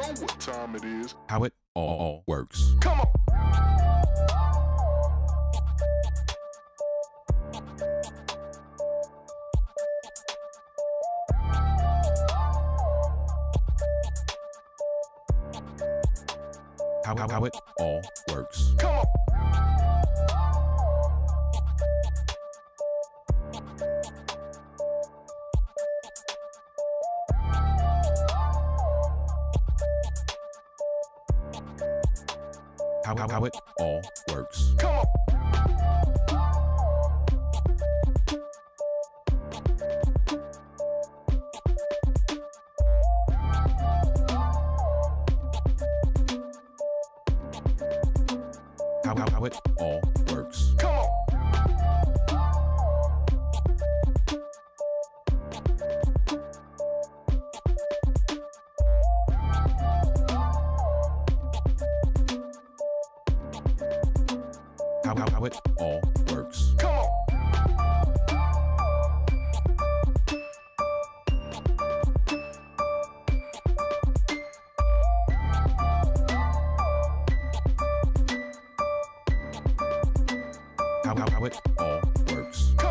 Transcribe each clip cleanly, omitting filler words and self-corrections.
know what time it is. How it all works. Come on. How it all works. Come on. How it all works. Come on. How it all works. Come on. How it all works. Come on. How it all works. Come on. How it all works. Come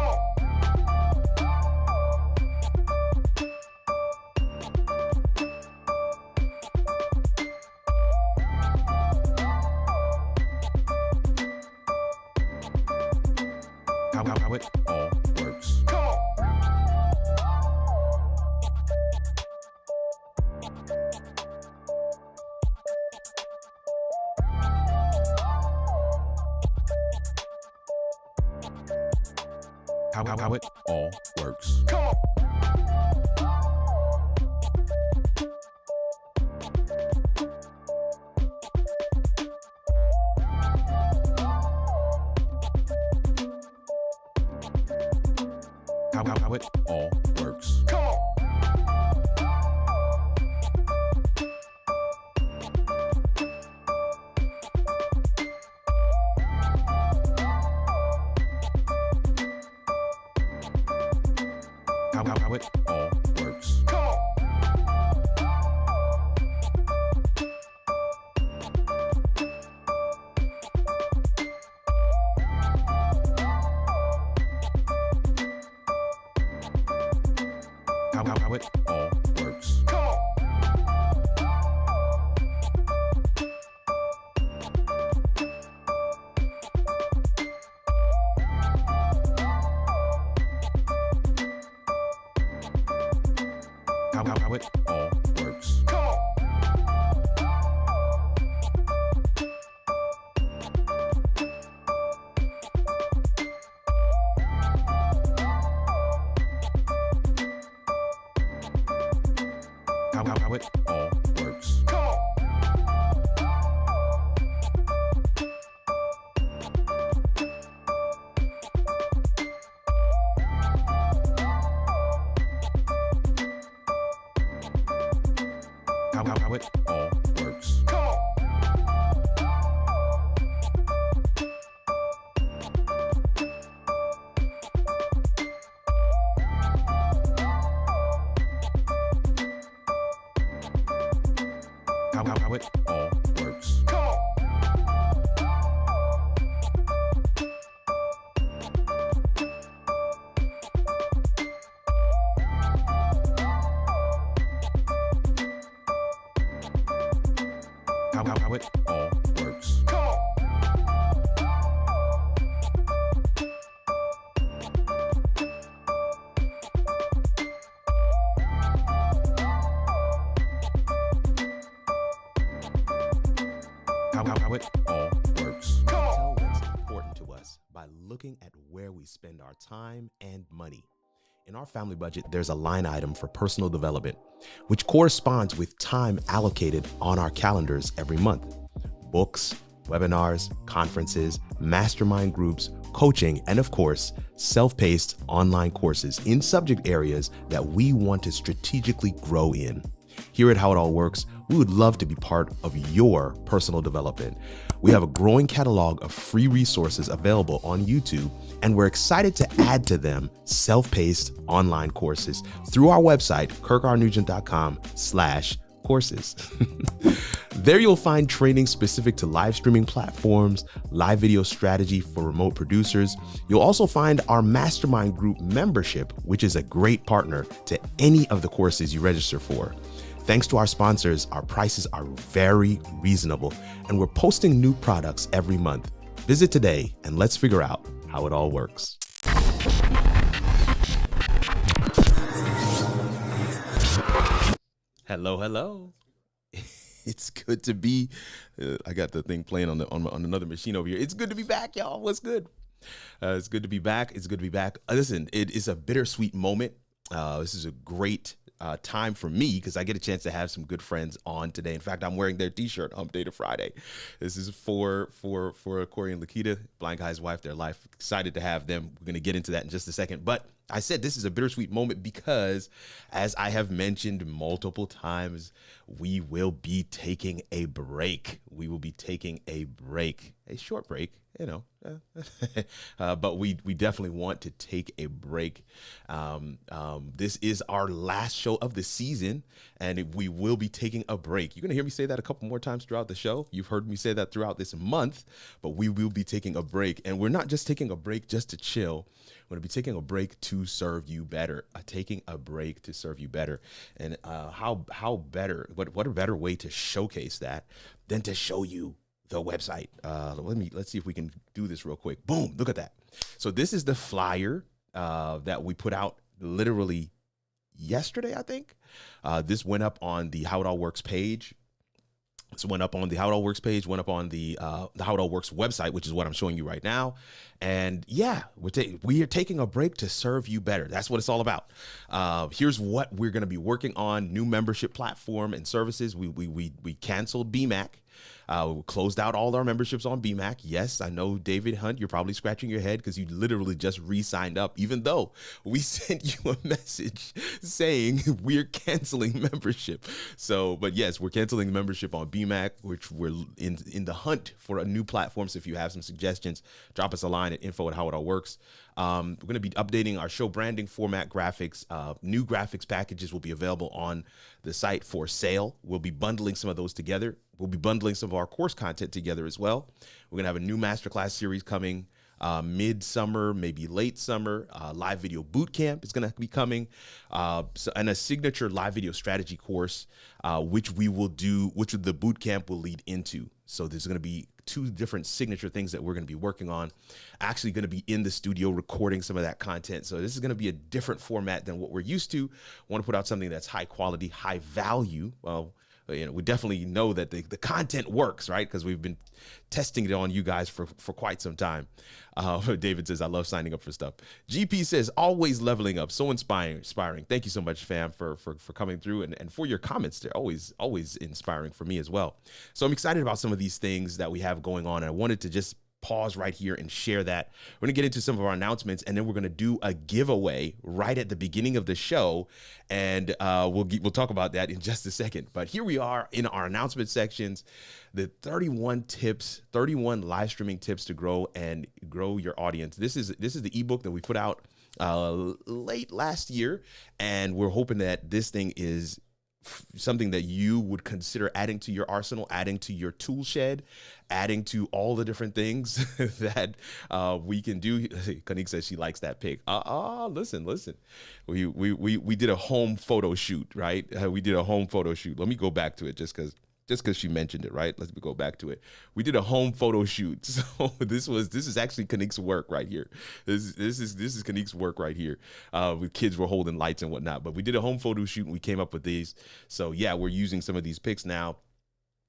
on. How it all works. Come on. How it all works. Come on. How it all works. Come on. How it all works. Come on. How it all works. Come on. How it all works. Come on. How it all works. Come on. How it all works. Come on. How it all works. Come on. How it all works. Come on. Tell what's important to us by looking at where we spend our time and money. In our family budget, there's a line item for personal development, which corresponds with time allocated on our calendars every month. Books, webinars, conferences, mastermind groups, coaching, and of course, self-paced online courses in subject areas that we want to strategically grow in. Here at How It All Works, we would love to be part of your personal development. We have a growing catalog of free resources available on YouTube, and we're excited to add to them self-paced online courses through our website, kirkarnugent.com/courses. courses. There you'll find training specific to live streaming platforms, live video strategy for remote producers. You'll also find our mastermind group membership, which is a great partner to any of the courses you register for. Thanks to our sponsors, our prices are very reasonable, and we're posting new products every month. Visit today and let's figure out how it all works. Hello, hello. It's good to be. I got the thing playing on another machine over here. It's good to be back, y'all. What's good? It's good to be back. It's good to be back. Listen, it is a bittersweet moment. This is a great time for me because I get a chance to have some good friends on today. In fact, I'm wearing their T-shirt Hump Day to Friday. This is for Corey and LaQuita, Blind Guy's Wife, Their Life. Excited to have them. We're going to get into that in just a second. But I said this is a bittersweet moment because, as I have mentioned multiple times, we will be taking a break. We will be taking a break, a short break, you know, but we definitely want to take a break. This is our last show of the season, and we will be taking a break. You're going to hear me say that a couple more times throughout the show. You've heard me say that throughout this month, but we will be taking a break, and we're not just taking a break just to chill. We're going to be taking a break to serve you better, taking a break to serve you better. And how better, what a better way to showcase that than to show you the website. Let's see if we can do this real quick. Boom, look at that. So this is the flyer that we put out literally yesterday, I think. This went up on the How It All Works page. So went up on the How It All Works page, went up on the How It All Works website, which is what I'm showing you right now. And yeah, we are taking a break to serve you better. That's what it's all about. Here's what we're going to be working on: new membership platform and services. We canceled BMAC. We closed out all our memberships on BMAC. Yes, I know, David Hunt, you're probably scratching your head because you literally just re-signed up, even though we sent you a message saying we're canceling membership. So, but yes, we're canceling membership on BMAC, which we're in the hunt for a new platform. So if you have some suggestions, drop us a line at info@howitallworks. We're going to be updating our show branding, format, graphics. New graphics packages will be available on the site for sale. We'll be bundling some of those together. We'll be bundling some of our course content together as well. We're going to have a new masterclass series coming mid-summer, maybe late summer. Live video boot camp is going to be coming, and a signature live video strategy course, which the boot camp will lead into. So there's going to be two different signature things that we're going to be working on. Actually going to be in the studio recording some of that content. So this is going to be a different format than what we're used to. Want to put out something that's high quality, high value. Well, you know, we definitely know that the content works, right? Because we've been testing it on you guys for quite some time. David says, I love signing up for stuff. GP says, always leveling up. So inspiring. Thank you so much, fam, for coming through and for your comments. They're always inspiring for me as well. So I'm excited about some of these things that we have going on. I wanted to just pause right here and share that. We're gonna get into some of our announcements, and then we're gonna do a giveaway right at the beginning of the show, and we'll talk about that in just a second. But here we are in our announcement sections, the 31 live streaming tips to grow your audience. This is the ebook that we put out late last year, and we're hoping that this thing is something that you would consider adding to your arsenal, adding to your tool shed, adding to all the different things that we can do. Kanik says she likes that pic. Listen. We did a home photo shoot, right? We did a home photo shoot. Let me go back to it just because she mentioned it, right? Let's go back to it. We did a home photo shoot. So this is actually Kanik's work right here. This is Kanik's work right here. With kids were holding lights and whatnot, but we did a home photo shoot and we came up with these. So yeah, we're using some of these pics now.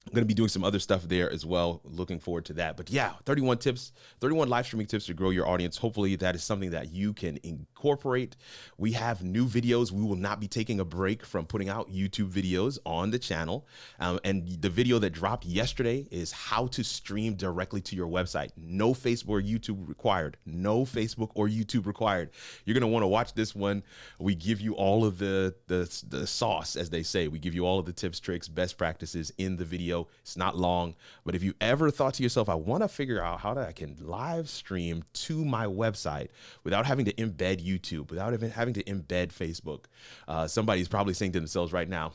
I'm going to be doing some other stuff there as well. Looking forward to that. But yeah, 31 live streaming tips to grow your audience. Hopefully that is something that you can incorporate. We have new videos. We will not be taking a break from putting out YouTube videos on the channel. And the video that dropped yesterday is how to stream directly to your website. No Facebook or YouTube required. No Facebook or YouTube required. You're going to want to watch this one. We give you all of the sauce, as they say. We give you all of the tips, tricks, best practices in the video. It's not long, but if you ever thought to yourself, I want to figure out how I can live stream to my website without having to embed YouTube, without even having to embed Facebook, somebody's probably saying to themselves right now,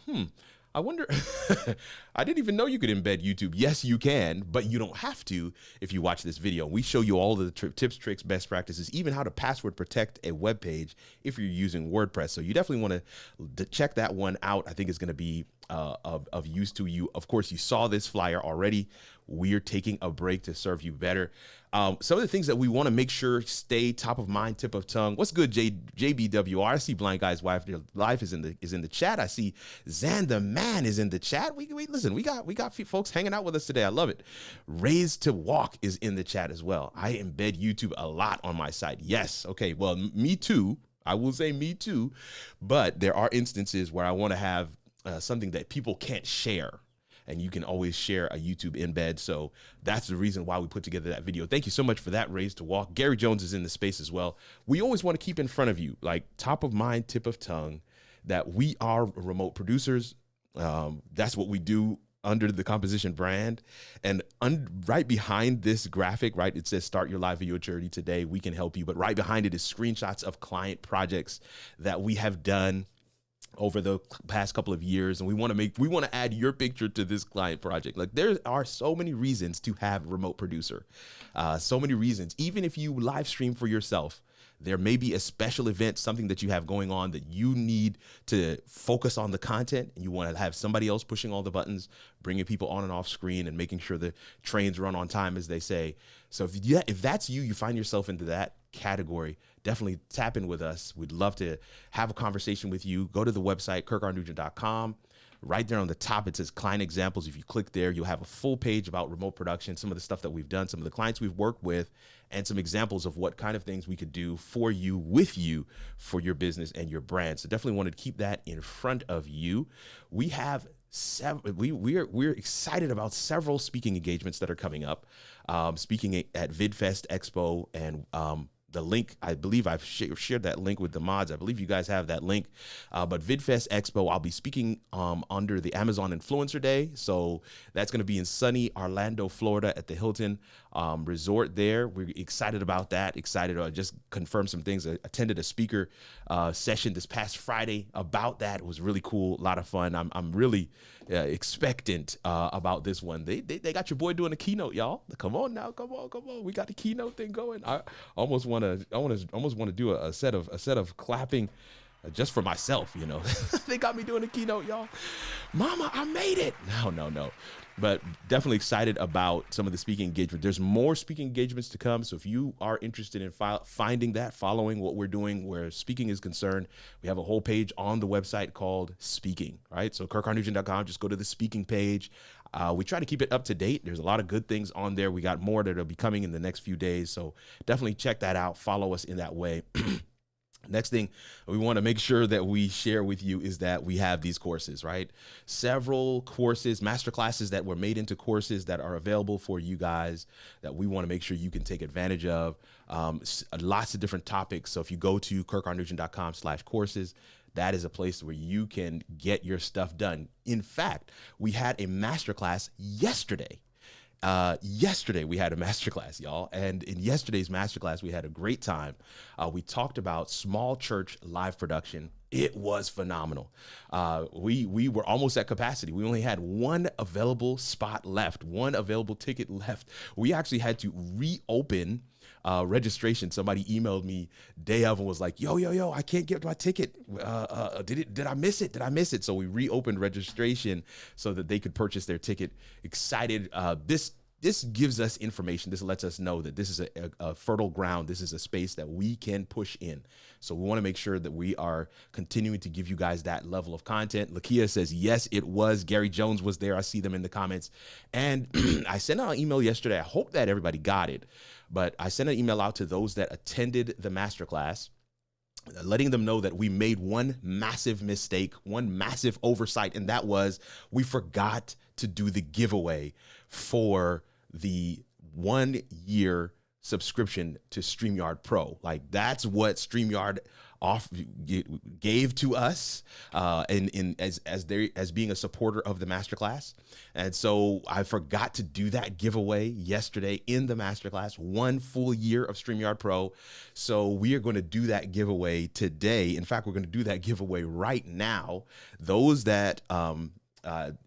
I wonder, I didn't even know you could embed YouTube. Yes, you can, but you don't have to if you watch this video. We show you all the tips, tricks, best practices, even how to password protect a web page if you're using WordPress. So you definitely want to check that one out. I think it's going to be of use to you. Of course, you saw this flyer already. We're taking a break to serve you better. Some of the things that we want to make sure stay top of mind, tip of tongue. What's good, JBWR? I see Blind Guy's wife. Their life is in the chat. I see Zan the Man is in the chat. We listen. We got folks hanging out with us today. I love it. Raised to Walk is in the chat as well. I embed YouTube a lot on my site. Yes. Okay. Well, me too. I will say me too. But there are instances where I want to have something that people can't share. And you can always share a YouTube embed. So that's the reason why we put together that video. Thank you so much for that, Raised to Walk. Gary Jones is in the space as well. We always want to keep in front of you, like top of mind, tip of tongue, that we are remote producers. That's what we do under the Composition brand. And right behind this graphic, right, it says start your live video journey today. We can help you. But right behind it is screenshots of client projects that we have done over the past couple of years, and we want to add your picture to this client project. Like, there are so many reasons to have remote producer, so many reasons. Even if you live stream for yourself, there may be a special event, something that you have going on that you need to focus on the content, and you want to have somebody else pushing all the buttons, bringing people on and off screen, and making sure the trains run on time, as they say. So if that's you find yourself into that category, definitely tap in with us. We'd love to have a conversation with you. Go to the website, kirkrnugent.com. Right there on the top, it says client examples. If you click there, you'll have a full page about remote production, some of the stuff that we've done, some of the clients we've worked with, and some examples of what kind of things we could do for you, with you, for your business and your brand. So definitely wanted to keep that in front of you. We have we're excited about several speaking engagements that are coming up. Speaking at VidFest Expo, and the link, I believe I've shared that link with the mods. I believe you guys have that link. But VidFest Expo, I'll be speaking under the Amazon Influencer Day. So that's going to be in sunny Orlando, Florida at the Hilton Resort there. We're excited about that. Excited to just confirm some things. I attended a speaker session this past Friday about that. It was really cool. A lot of fun. I'm really expectant about this one. They got your boy doing a keynote, y'all. Come on now. Come on. We got the keynote thing going. I almost want to do a set of clapping just for myself, you know. They got me doing a keynote, y'all. Mama, I made it. No. But definitely excited about some of the speaking engagement. There's more speaking engagements to come. So if you are interested in following what we're doing where speaking is concerned, we have a whole page on the website called Speaking, right? So kirkrnugent.com, just go to the speaking page. We try to keep it up to date. There's a lot of good things on there. We got more that'll be coming in the next few days. So definitely check that out. Follow us in that way. Next thing we want to make sure that we share with you is that we have these courses, right? Several courses, master classes that were made into courses that are available for you guys that we want to make sure you can take advantage of. Lots of different topics. So if you go to kirkrnugent.com/courses, that is a place where you can get your stuff done. In fact, we had a masterclass yesterday. Yesterday we had a masterclass, y'all, and in yesterday's masterclass we had a great time. We talked about small church live production. It was phenomenal. We were almost at capacity. We only had one available spot left, one available ticket left. We actually had to reopen registration. Somebody emailed me day of and was like, yo, I can't get my ticket. Did I miss it? Did I miss it? So we reopened registration so that they could purchase their ticket. Excited. This gives us information. This lets us know that this is a fertile ground. This is a space that we can push in. So we want to make sure that we are continuing to give you guys that level of content. LaQuita says, yes, it was. Gary Jones was there. I see them in the comments. And I sent out an email yesterday. I hope that everybody got it. But I sent an email out to those that attended the masterclass, letting them know that we made one massive mistake, one massive oversight, and that was we forgot to do the giveaway for the 1 year subscription to StreamYard Pro. Like, that's what StreamYard gave to us as being a supporter of the masterclass. And so I forgot to do that giveaway yesterday in the masterclass, 1 full year of StreamYard Pro. So we are going to do that giveaway today. In fact, we're going to do that giveaway right now. Those that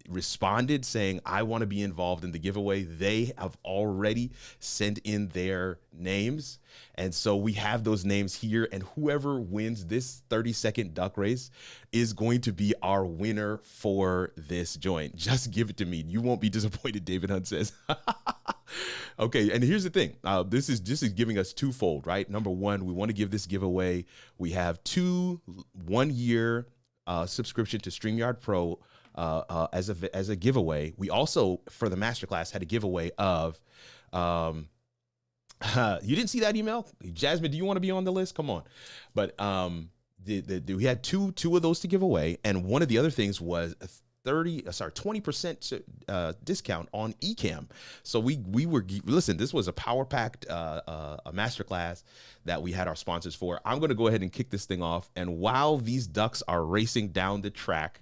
responded saying, I want to be involved in the giveaway. They have already sent in their names. And so we have those names here, and whoever wins this 30-second duck race is going to be our winner for this joint. Just give it to me. You won't be disappointed, David Hunt says. Okay, and here's the thing. This is giving us twofold, right? Number one, we want to give this giveaway. We have 2 1-year subscription to StreamYard Pro as a giveaway. We also, for the masterclass, had a giveaway of you didn't see that email? Jasmine, do you want to be on the list? Come on. But we had two of those to give away, and one of the other things was 20% discount on Ecamm. So we were, listen, this was a power packed a masterclass that we had our sponsors for. I'm going to go ahead and kick this thing off, and while these ducks are racing down the track,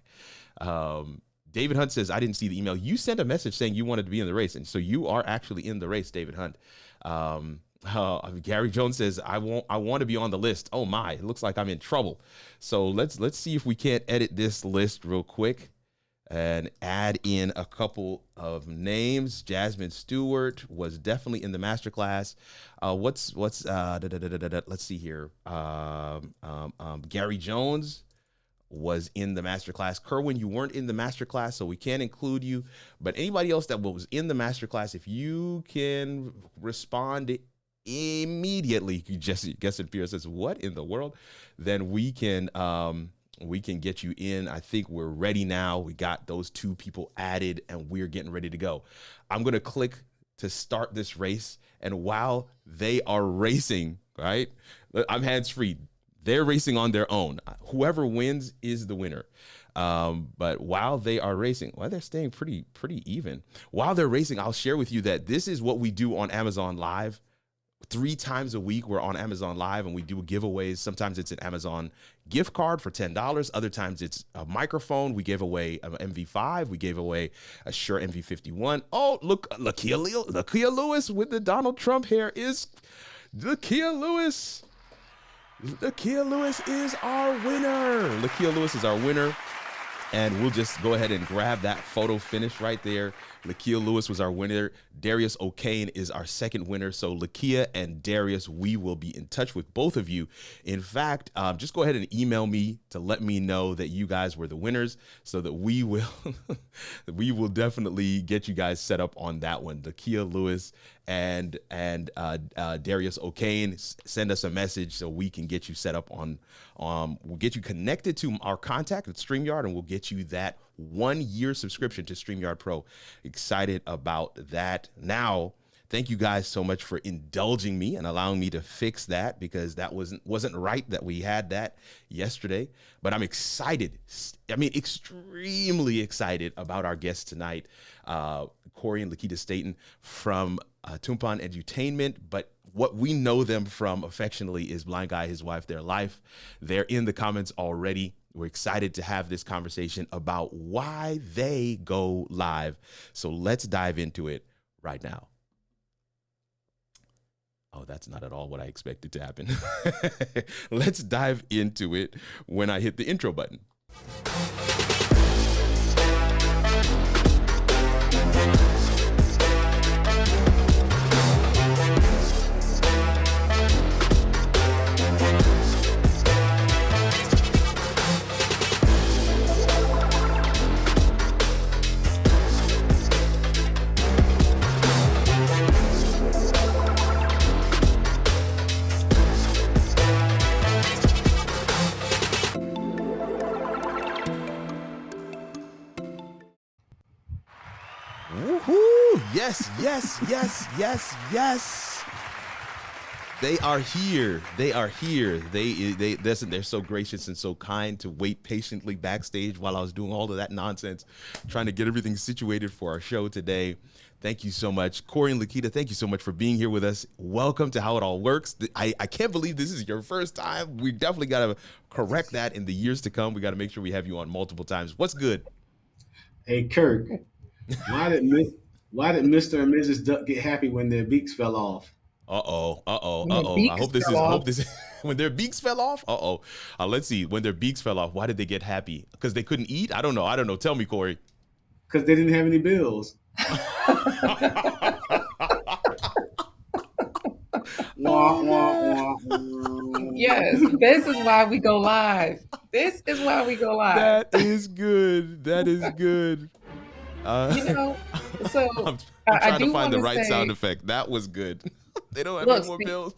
David Hunt says, I didn't see the email. You sent a message saying you wanted to be in the race, and so you are actually in the race, David Hunt. Gary Jones says, I want to be on the list. Oh my, it looks like I'm in trouble. So let's see if we can't edit this list real quick and add in a couple of names. Jasmine Stewart was definitely in the masterclass. Let's see here. Gary Jones was in the masterclass. Kerwin, you weren't in the masterclass, so we can't include you. But anybody else that was in the masterclass, if you can respond immediately, Jesse Gesson Pierce says, what in the world? Then we can get you in. I think we're ready now. We got those 2 people added, and we're getting ready to go. I'm going to click to start this race. And while they are racing, right, I'm hands-free. They're racing on their own. Whoever wins is the winner. But while they are racing, well, they're staying pretty even. While they're racing, I'll share with you that this is what we do on Amazon Live. 3 times a week, we're on Amazon Live, and we do giveaways. Sometimes it's an Amazon gift card for $10. Other times it's a microphone. We gave away an MV5. We gave away a Shure MV51. Oh, look, LaQuita Lewis with the Donald Trump hair is LaQuita Lewis. LaQuita Lewis is our winner. LaQuita Lewis is our winner. And we'll just go ahead and grab that photo finish right there. LaQuita Lewis was our winner. Darius O'Kane is our second winner. So LaQuita and Darius, we will be in touch with both of you. In fact, just go ahead and email me to let me know that you guys were the winners, so that we will we will definitely get you guys set up on that one. LaQuita Lewis and Darius O'Kane, send us a message so we can get you set up on. We'll get you connected to our contact at StreamYard, and we'll get you that 1-year subscription to StreamYard Pro. Excited about that. Now, thank you guys so much for indulging me and allowing me to fix that, because that wasn't right that we had that yesterday. But I'm excited. I mean, extremely excited about our guests tonight, Corey and LaQuita Staten from Atumpan Edutainment. But what we know them from affectionately is Blind Guy, His Wife, Their Life. They're in the comments already. We're excited to have this conversation about why they go live. So let's dive into it right now. Oh, that's not at all what I expected to happen. Let's dive into it when I hit the intro button. Woohoo! Yes, yes, yes, yes, yes. They are here. They are here. They're so gracious and so kind to wait patiently backstage while I was doing all of that nonsense, trying to get everything situated for our show today. Thank you so much. Corey and LaQuita, thank you so much for being here with us. Welcome to How It All Works. I can't believe this is your first time. We definitely got to correct that in the years to come. We got to make sure we have you on multiple times. What's good? Hey, Kirk, why did Mr. and Mrs. Duck get happy when their beaks fell off? I hope this when their beaks fell off. Let's see. When their beaks fell off, why did they get happy? Because they couldn't eat? I don't know. Tell me, Corey. Because they didn't have any bills. Wah, wah, wah, wah. Yes, this is why we go live. This is why we go live. That is good. That is good. You know, so I'm I trying to do find the wanna right say- sound effect. That was good. They don't have Look, any more speak- bills.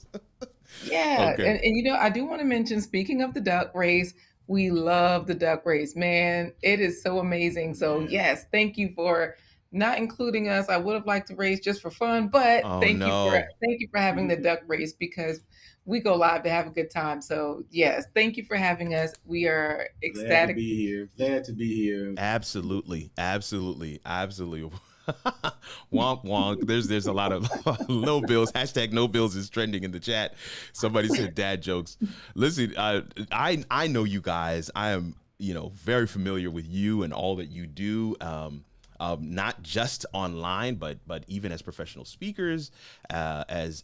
yeah, Okay. and you know, I do want to mention, speaking of the duck race, we love the duck race, man. It is so amazing. So yes, thank you for not including us. I would have liked to race just for fun, but Oh, thank no. you for having the duck race, because we go live to have a good time. So yes, thank you for having us. We are Glad to ecstatic. be here. Glad to be here. Absolutely. Absolutely. Absolutely. Wonk wonk. There's a lot of no bills. Hashtag no bills is trending in the chat. Somebody said dad jokes. Listen, I know you guys. I am, very familiar with you and all that you do. Not just online, but even as professional speakers, as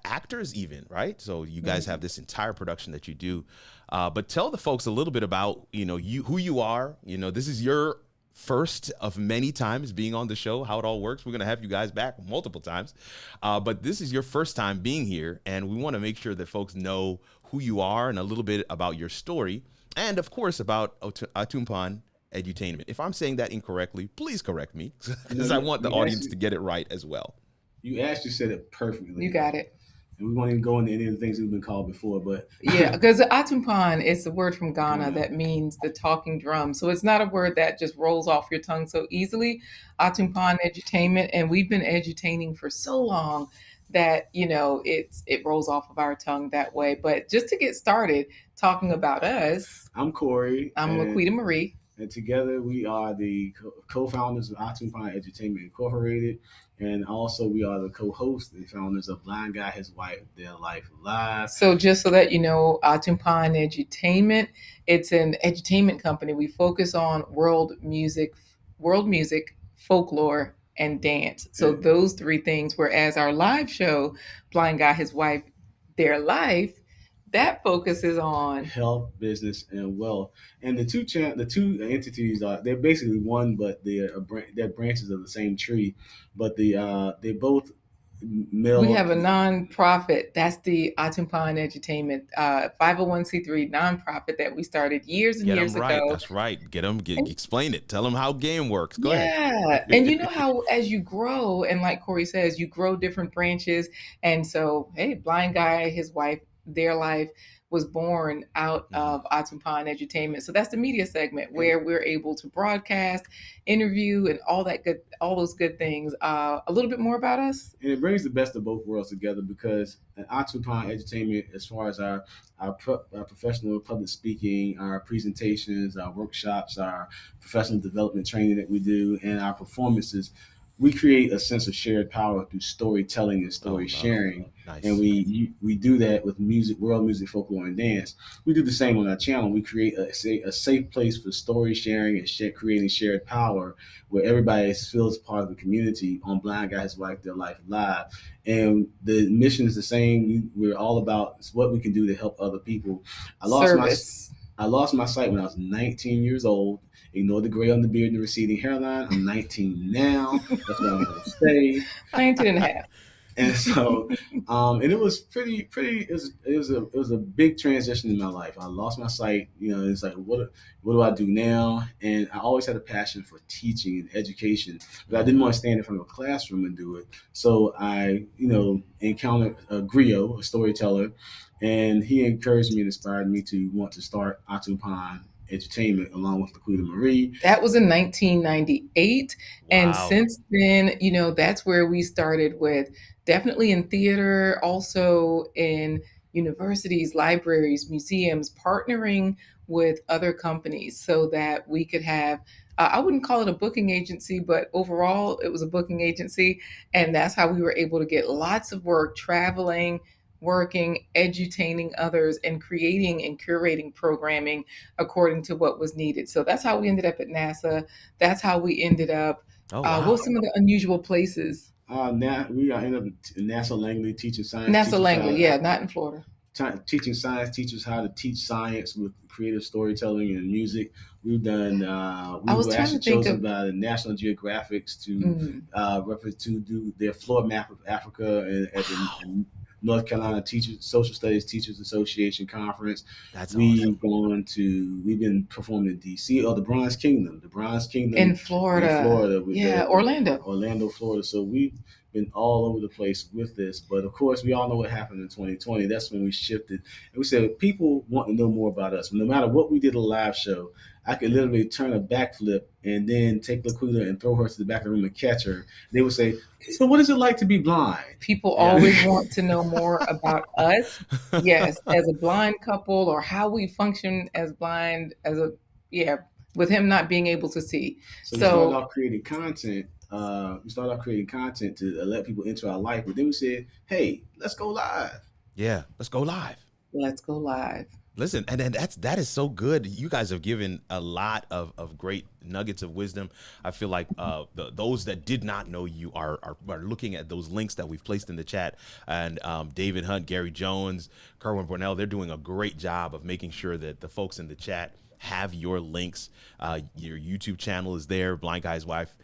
actors, even, right? So you guys have this entire production that you do. But tell the folks a little bit about who you are. This is your first of many times being on the show, how it all works. We're going to have you guys back multiple times. But this is your first time being here. And we want to make sure that folks know who you are and a little bit about your story. And of course, about Atumpan Edutainment. If I'm saying that incorrectly, please correct me, because I want the audience to get it right as well. You actually said it perfectly. You got it. And we won't even go into any of the things we've been called before, but Yeah, because Atumpan is a word from Ghana that means the talking drum. So it's not a word that just rolls off your tongue so easily. Atumpan Edutainment, and we've been edutaining for so long that it rolls off of our tongue that way. But just to get started talking about us, I'm Corey. I'm LaQuita Marie. And together we are the co-founders of Atumpan Edutainment Incorporated. And also we are the co-hosts and founders of Blind Guy, His Wife, Their Life Live. So just so that you know, Atumpan Edutainment, it's an edutainment company. We focus on world music, folklore, and dance. So those three things, whereas our live show, Blind Guy, His Wife, Their Life, that focuses on health, business, and wealth. And the two entities they're basically one, but they're branches of the same tree. But they both meld. We have a nonprofit. That's the Atumpan Edutainment, 501c3 nonprofit that we started years and years right. ago. That's right. Explain it. Tell them how game works. Go ahead. Yeah. And you know how as you grow, and like Corey says, you grow different branches. And so, hey, Blind Guy, His Wife, Their Life was born out of Atumpan Edutainment. So that's the media segment where we're able to broadcast, interview, and all those good things. A little bit more about us. And it brings the best of both worlds together, because at Atumpan Edutainment, as far as our professional public speaking, our presentations, our workshops, our professional development training that we do, and our performances, we create a sense of shared power through storytelling and story sharing. Nice. And we do that with music, world music, folklore, and dance. We do the same on our channel. We create a safe place for story sharing and creating shared power, where everybody feels part of the community on Blind Guy, His Wife, Their Life Live. And the mission is the same. We're all about what we can do to help other people. I lost my sight when I was 19 years old. Ignore the gray on the beard and the receding hairline. I'm 19 now. That's what I'm going to say. 19 and a half. And so, and it was pretty. It was a big transition in my life. I lost my sight. It's like, what do I do now? And I always had a passion for teaching and education, but I didn't want to stand in front of a classroom and do it. So I, encountered a griot, a storyteller, and he encouraged me and inspired me to want to start Atumpan Edutainment along with LaQuita Marie. That was in 1998. Wow. And since then, that's where we started with, definitely in theater, also in universities, libraries, museums, partnering with other companies so that we could have, I wouldn't call it a booking agency, but overall it was a booking agency. And that's how we were able to get lots of work traveling, working, edutaining others, and creating and curating programming according to what was needed. So that's how we ended up at NASA. That's how we ended up. What were some of the unusual places? Now we ended up in NASA Langley teaching science. NASA Langley, yeah, not in Florida. teaching science teachers how to teach science with creative storytelling and music. We've done. We I was were trying actually to think chosen of, by the National Geographics mm, to do their floor map of Africa and at the Wow, North Carolina Teachers Social Studies Teachers Association conference. that's awesome. We've been performing in DC or the Bronze in Kingdom in Florida. Florida with Yeah, the Orlando. Orlando, Florida. So we've been all over the place with this. But of course, we all know what happened in 2020. That's when we shifted and we said people want to know more about us. No matter what we did a live show, I could literally turn a backflip and then take LaQuita and throw her to the back of the room and catch her. They would say, "So what is it like to be blind?" People Yeah. always want to know more about us. Yes, as a blind couple or how we function as blind as a, yeah, with him not being able to see. So we started So off creating content. We started off creating content to let people into our life, but then we said, "Hey, let's go live." Yeah, let's go live. let's go live. Listen, and then that is so good. You guys have given a lot of great nuggets of wisdom. I feel like those that did not know you are looking at those links that we've placed in the chat. And David Hunt, Gary Jones, Kerwin Bornell, they're doing a great job of making sure that the folks in the chat have your links. Your YouTube channel is there. Blind Guy's Wife.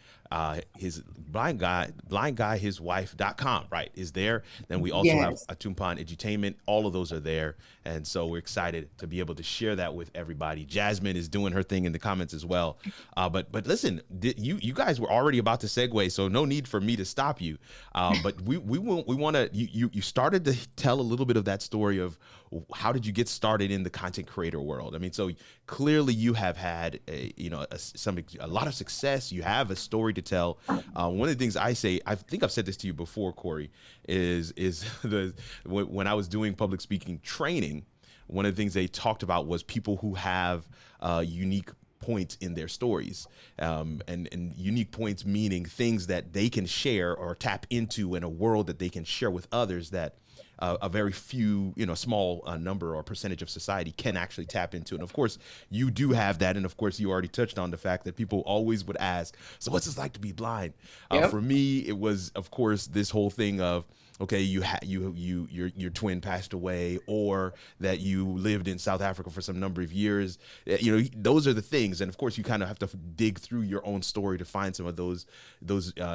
His blind guy his wife.com, right, is there. Then we also have Yes. Atumpan Edutainment. All of those are there, and so we're excited to be able to share that with everybody. Jasmine is doing her thing in the comments as well. But listen, you guys were already about to segue, so no need for me to stop you. But we want to. You started to tell a little bit of that story of how did you get started in the content creator world. I mean, so clearly you have had a lot of success. You have a story to tell. One of the things I say, I think I've said this to you before, Corey, is when I was doing public speaking training, one of the things they talked about was people who have unique points in their stories, and unique points meaning things that they can share or tap into in a world that they can share with others that a very few, small number or percentage of society can actually tap into. And of course, you do have that. And of course, you already touched on the fact that people always would ask, so what's it like to be blind? Yep. For me, it was, of course, this whole thing of, okay, your twin passed away, or that you lived in South Africa for some number of years. Those are the things. And of course, you kind of have to dig through your own story to find some of those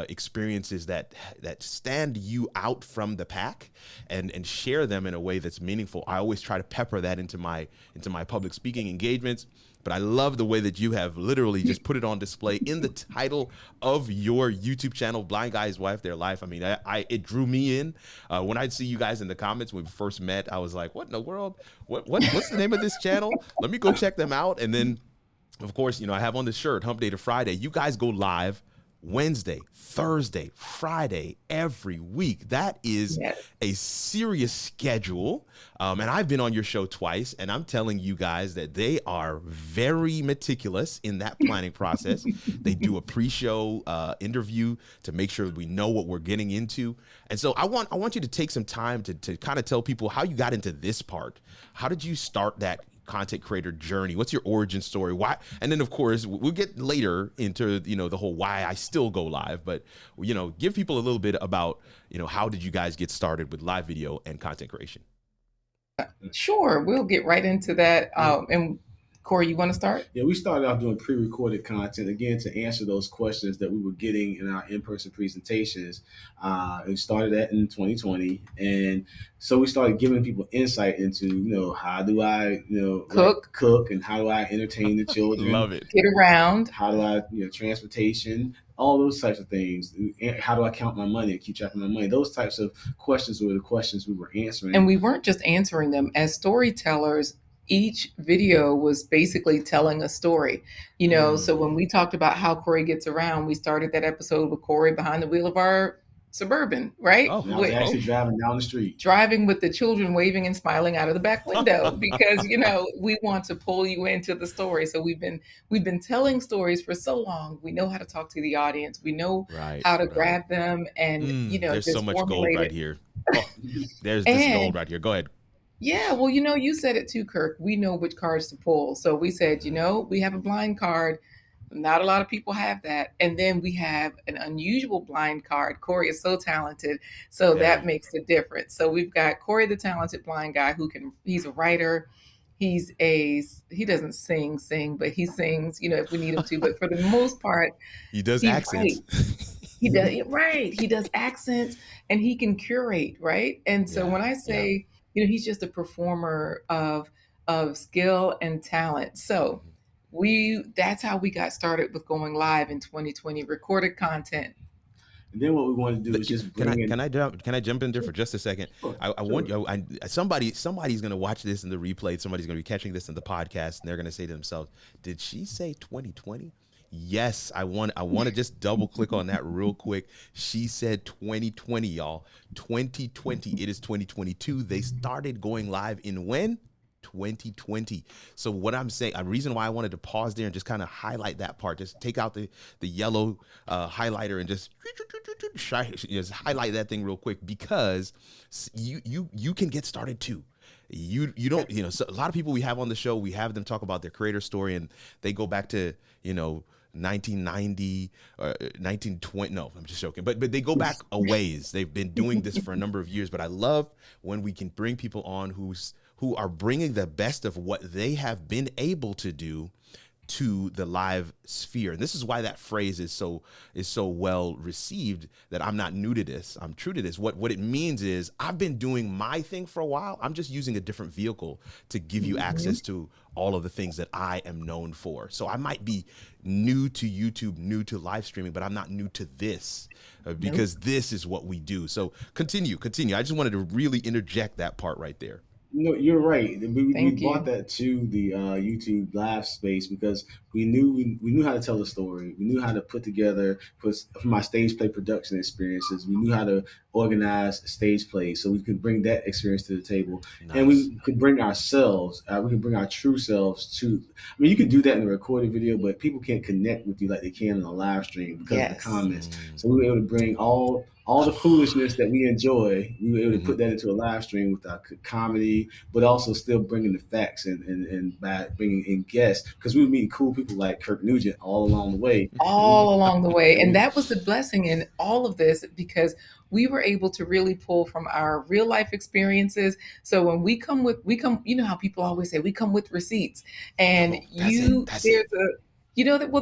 experiences that stand you out from the pack, and share them in a way that's meaningful. I always try to pepper that into my public speaking engagements. But I love the way that you have literally just put it on display in the title of your YouTube channel, Blind Guy's Wife, Their Life. I mean, it drew me in. When I'd see you guys in the comments when we first met, I was like, what in the world? What's the name of this channel? Let me go check them out. And then, of course, I have on the shirt, Hump Day to Friday. You guys go live Wednesday, Thursday, Friday, every week. That is a serious schedule. And I've been on your show twice, and I'm telling you guys that they are very meticulous in that planning process. They do a pre-show interview to make sure we know what we're getting into. And so I want you to take some time to kind of tell people how you got into this part. How did you start that content creator journey? What's your origin story? Why? And then of course we'll get later into the whole why I still go live, but give people a little bit about how did you guys get started with live video and content creation? Sure, we'll get right into that. And Corey, you want to start? Yeah, we started off doing pre-recorded content again to answer those questions that we were getting in our in-person presentations. We started that in 2020, and so we started giving people insight into how do I cook, and how do I entertain the children, Love it, get around, how do I transportation, all those types of things. How do I count my money and keep track of my money? Those types of questions were the questions we were answering, and we weren't just answering them as storytellers. Each video was basically telling a story, So when we talked about how Corey gets around, we started that episode with Corey behind the wheel of our Suburban, right? I was actually driving down the street, driving with the children waving and smiling out of the back window because we want to pull you into the story. So we've been telling stories for so long. We know how to talk to the audience. We know how to grab them, and there's so much gold right here. There's gold right here. Go ahead. Yeah, well, you said it too, Kirk. We know which cards to pull. So we said, we have a blind card. Not a lot of people have that. And then we have an unusual blind card. Corey is so talented. So Yeah. that makes a difference. So we've got Corey, the talented blind guy he's a writer. He doesn't sing, but he sings, if we need him to. But for the most part, He does he accents. writes. He does right. He does accents and he can curate, right? And so Yeah. when I Yeah. say, he's just a performer of skill and talent. So that's how we got started with going live in 2020, recorded content. And then what we want to do is just bring in. Can I jump in there for just a second? Sure, I want you. Somebody's going to watch this in the replay. Somebody's going to be catching this in the podcast, and they're going to say to themselves, "Did she say 2020?" Yes, I want to just double click on that real quick. She said 2020, y'all. 2020. It is 2022. They started going live in when? 2020. So what I'm saying, a reason why I wanted to pause there and just kind of highlight that part, just take out the yellow highlighter and just highlight that thing real quick, because you can get started too. You don't, so a lot of people we have on the show, we have them talk about their creator story and they go back to, 1990 or 1920. No, I'm just joking. But they go back a ways. They've been doing this for a number of years. But I love when we can bring people on who are bringing the best of what they have been able to do to the live sphere. And this is why that phrase is so well received, that I'm not new to this. I'm true to this. What it means is I've been doing my thing for a while. I'm just using a different vehicle to give you access to all of the things that I am known for. So I might be new to YouTube, new to live streaming, but I'm not new to this because this is what we do. So continue. I just wanted to really interject that part right there. No, you're right. We Thank brought you. that to the YouTube live space because we knew how to tell a story. We knew how to put together, from my stage play production experiences, we knew how to organize stage plays so we could bring that experience to the table. Nice. And we could bring ourselves, we could bring our true selves to. I mean, you could do that in a recorded video, but people can't connect with you like they can in a live stream because of the comments. So we were able to bring all the foolishness that we enjoy. We were able to put that into a live stream with our comedy, but also still bringing the facts and by bringing in guests, because we were meeting cool people like Kirk Nugent all along the way. All along the way. And that was the blessing in all of this, because we were able to really pull from our real life experiences. So when we come, how people always say, we come with receipts. And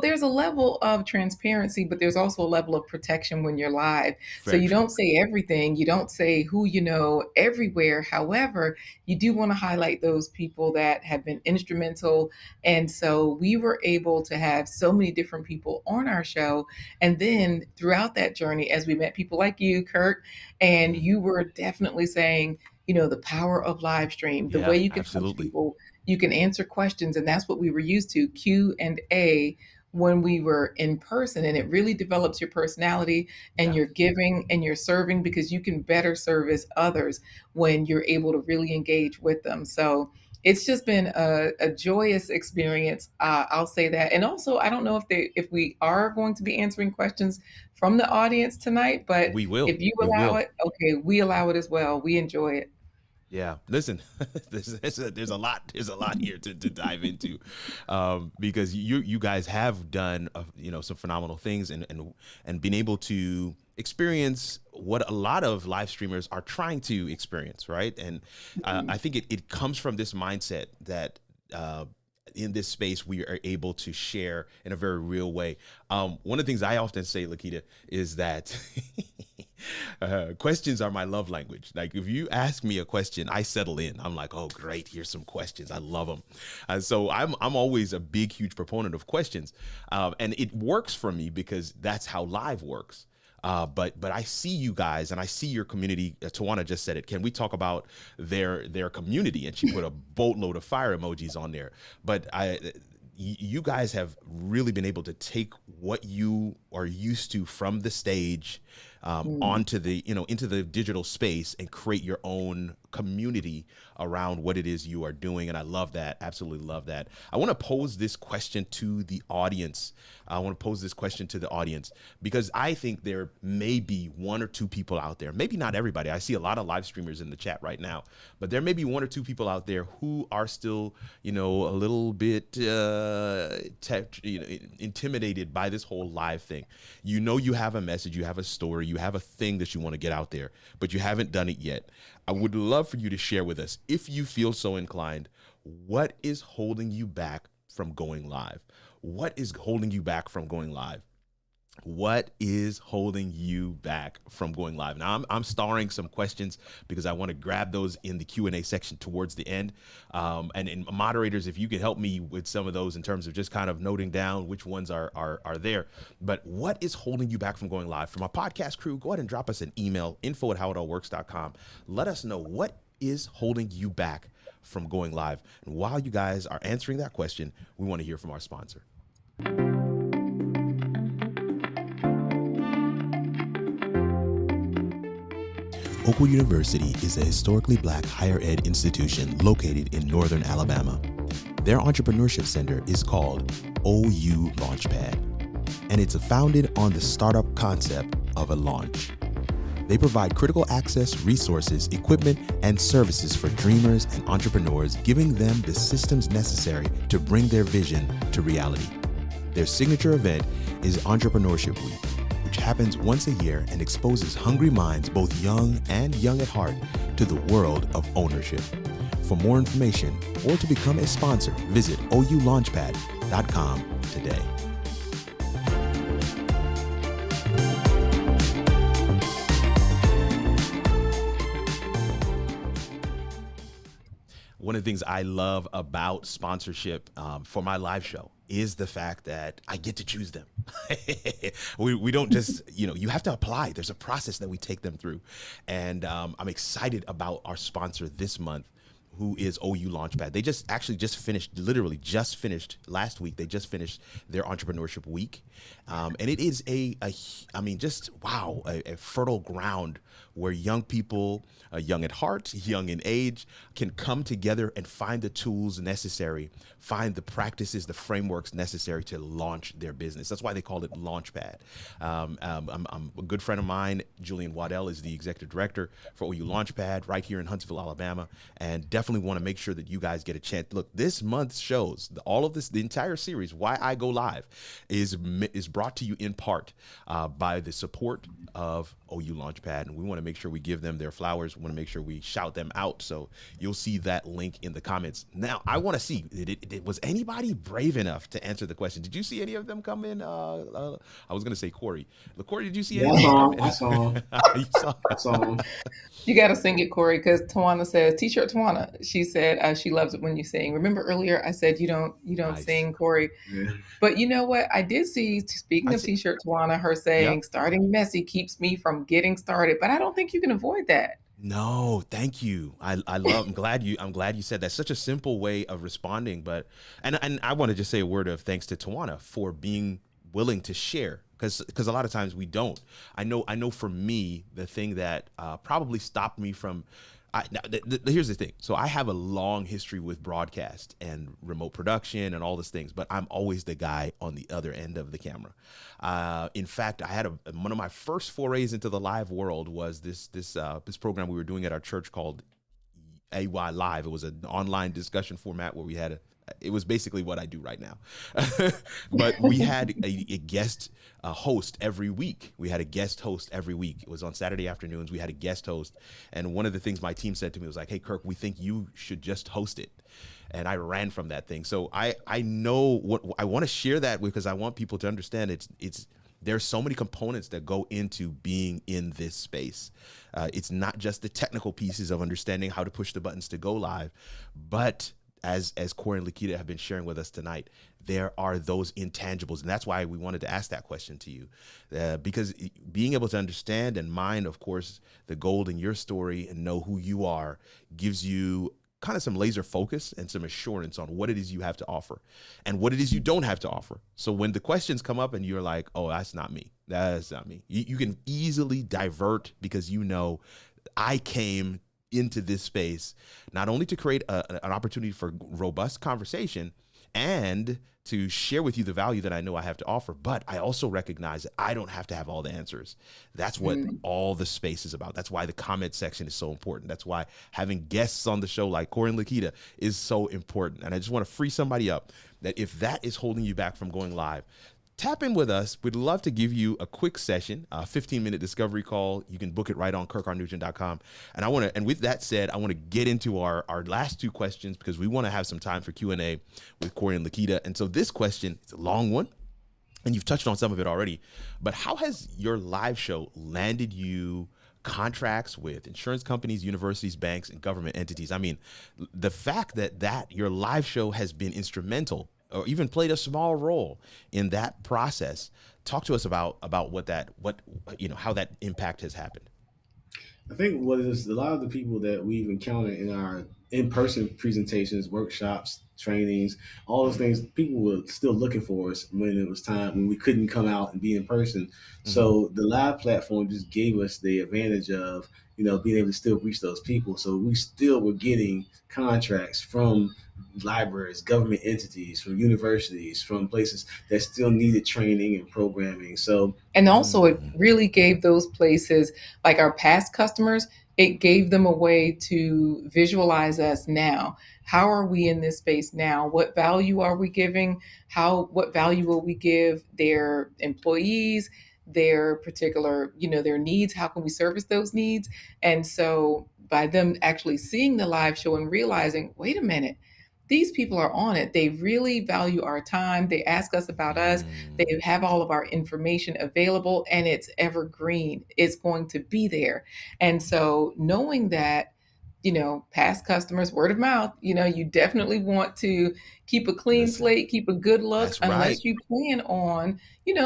there's a level of transparency, but there's also a level of protection when you're live. So you don't say everything. You don't say who you know everywhere. However, you do want to highlight those people that have been instrumental. And so we were able to have so many different people on our show. And then throughout that journey, as we met people like you, Kirk, and you were definitely saying, the power of live stream, the way you can touch people, you can answer questions. And that's what we were used to, Q&A, when we were in person. And it really develops your personality and your giving and your serving, because you can better service others when you're able to really engage with them. So it's just been a joyous experience. I'll say that. And also, I don't know if we are going to be answering questions from the audience tonight, but we will. If you allow it, okay, we allow it as well. We enjoy it. Yeah, listen, there's a lot here to dive into, because you guys have done some phenomenal things and been able to experience what a lot of live streamers are trying to experience, right? And I think it comes from this mindset that in this space we are able to share in a very real way. One of the things I often say, LaQuita, is that questions are my love language. Like, if you ask me a question, I settle in. I'm like, oh, great, here's some questions. I love them. So I'm always a big, huge proponent of questions. And it works for me because that's how live works. But I see you guys and I see your community. Tawana just said it. Can we talk about their community? And she put a boatload of fire emojis on there. But you guys have really been able to take what you are used to from the stage, onto the, into the digital space and create your own community around what it is you are doing. And I love that. Absolutely love that. I want to pose this question to the audience. Because I think there may be one or two people out there, maybe not everybody. I see a lot of live streamers in the chat right now, but there may be one or two people out there who are still, a little bit intimidated by this whole live thing. You have a message, you have a story, you have a thing that you want to get out there, but you haven't done it yet. I would love for you to share with us, if you feel so inclined, what is holding you back from going live? What is holding you back from going live? What is holding you back from going live? Now, I'm starring some questions because I want to grab those in the Q&A section towards the end. And moderators, if you can help me with some of those in terms of just kind of noting down which ones are there. But what is holding you back from going live? From our podcast crew, go ahead and drop us an email, info@howitallworks.com. Let us know what is holding you back from going live. And while you guys are answering that question, we want to hear from our sponsor. Oakwood University is a historically Black higher ed institution located in northern Alabama. Their entrepreneurship center is called OU Launchpad, and it's founded on the startup concept of a launch. They provide critical access, resources, equipment, and services for dreamers and entrepreneurs, giving them the systems necessary to bring their vision to reality. Their signature event is Entrepreneurship Week, which happens once a year and exposes hungry minds, both young and young at heart, to the world of ownership. For more information or to become a sponsor, visit oulaunchpad.com today. One of the things I love about sponsorship for my live show is the fact that I get to choose them. we don't just, you have to apply. There's a process that we take them through. And I'm excited about our sponsor this month, who is OU Launchpad. They just finished last week. They just finished their Entrepreneurship Week. And it is a fertile ground where young people, young at heart, young in age, can come together and find the tools necessary, find the practices, the frameworks necessary to launch their business. That's why they call it Launchpad. I'm a good friend of mine, Julian Waddell, is the executive director for OU Launchpad right here in Huntsville, Alabama, and definitely want to make sure that you guys get a chance. Look, this month's shows, the entire series, Why I Go Live, is brought to you in part by the support of OU Launchpad, and we want to make sure we give them their flowers. We want to make sure we shout them out. So you'll see that link in the comments. Now, I want to see, was anybody brave enough to answer the question? Did you see any of them come in? I was going to say Corey. Corey, did you see any? I saw him. You saw him. You got to sing it, Corey, because Tawana says, T-shirt Tawana. She said she loves it when you sing. Remember earlier I said you don't nice. Sing, Corey. Yeah. But you know what? I did see, speaking of T-shirt Tawana, her saying, starting messy keeps me from getting started. But I don't think you can avoid that. No, thank you. I'm glad you said that. Such a simple way of responding. But and I want to just say a word of thanks to Tawana for being willing to share. Because a lot of times we don't. I know for me, the thing that probably stopped me from, here's the thing. So I have a long history with broadcast and remote production and all these things, but I'm always the guy on the other end of the camera. In fact, I had one of my first forays into the live world was this program we were doing at our church called HIAW Live. It was an online discussion format where it was basically what I do right now. But we had a guest host every week. It was on Saturday afternoons. We had a guest host. And one of the things my team said to me was like, hey, Kirk, we think you should just host it. And I ran from that thing. So I know what I want to share that because I want people to understand there's so many components that go into being in this space. It's not just the technical pieces of understanding how to push the buttons to go live, but as Corey and LaQuita have been sharing with us tonight, there are those intangibles. And that's why we wanted to ask that question to you, because being able to understand and mine, of course, the gold in your story and know who you are gives you kind of some laser focus and some assurance on what it is you have to offer and what it is you don't have to offer. So when the questions come up and you're like, oh, that's not me, That's not me. You can easily divert because you know I came into this space not only to create an opportunity for robust conversation and to share with you the value that I know I have to offer, but I also recognize that I don't have to have all the answers. That's what all the space is about. That's why the comment section is so important. That's why having guests on the show like Corey and LaQuita is so important. And I just want to free somebody up that if that is holding you back from going live, tap in with us. We'd love to give you a quick session, a 15-minute discovery call. You can book it right on kirkrnugent.com. And with that said, I want to get into our last two questions because we want to have some time for Q&A with Corey and LaQuita. And so this question, it's a long one, and you've touched on some of it already, but how has your live show landed you contracts with insurance companies, universities, banks, and government entities? I mean, the fact that your live show has been instrumental or even played a small role in that process. Talk to us about how that impact has happened. I think what is a lot of the people that we've encountered in our in-person presentations, workshops, trainings, all those things, people were still looking for us when it was time, when we couldn't come out and be in person. Mm-hmm. So the live platform just gave us the advantage of, being able to still reach those people. So we still were getting contracts from libraries, government entities, from universities, from places that still needed training and programming. And also it really gave those places, like our past customers, it gave them a way to visualize us now. How are we in this space now? What value are we giving? What value will we give their employees, their particular, their needs? How can we service those needs? And so by them actually seeing the live show and realizing, wait a minute, these people are on it. They really value our time. They ask us about us. They have all of our information available and it's evergreen. It's going to be there. And so knowing that, past customers, word of mouth, you definitely want to keep a clean slate, keep a good look, unless you plan on,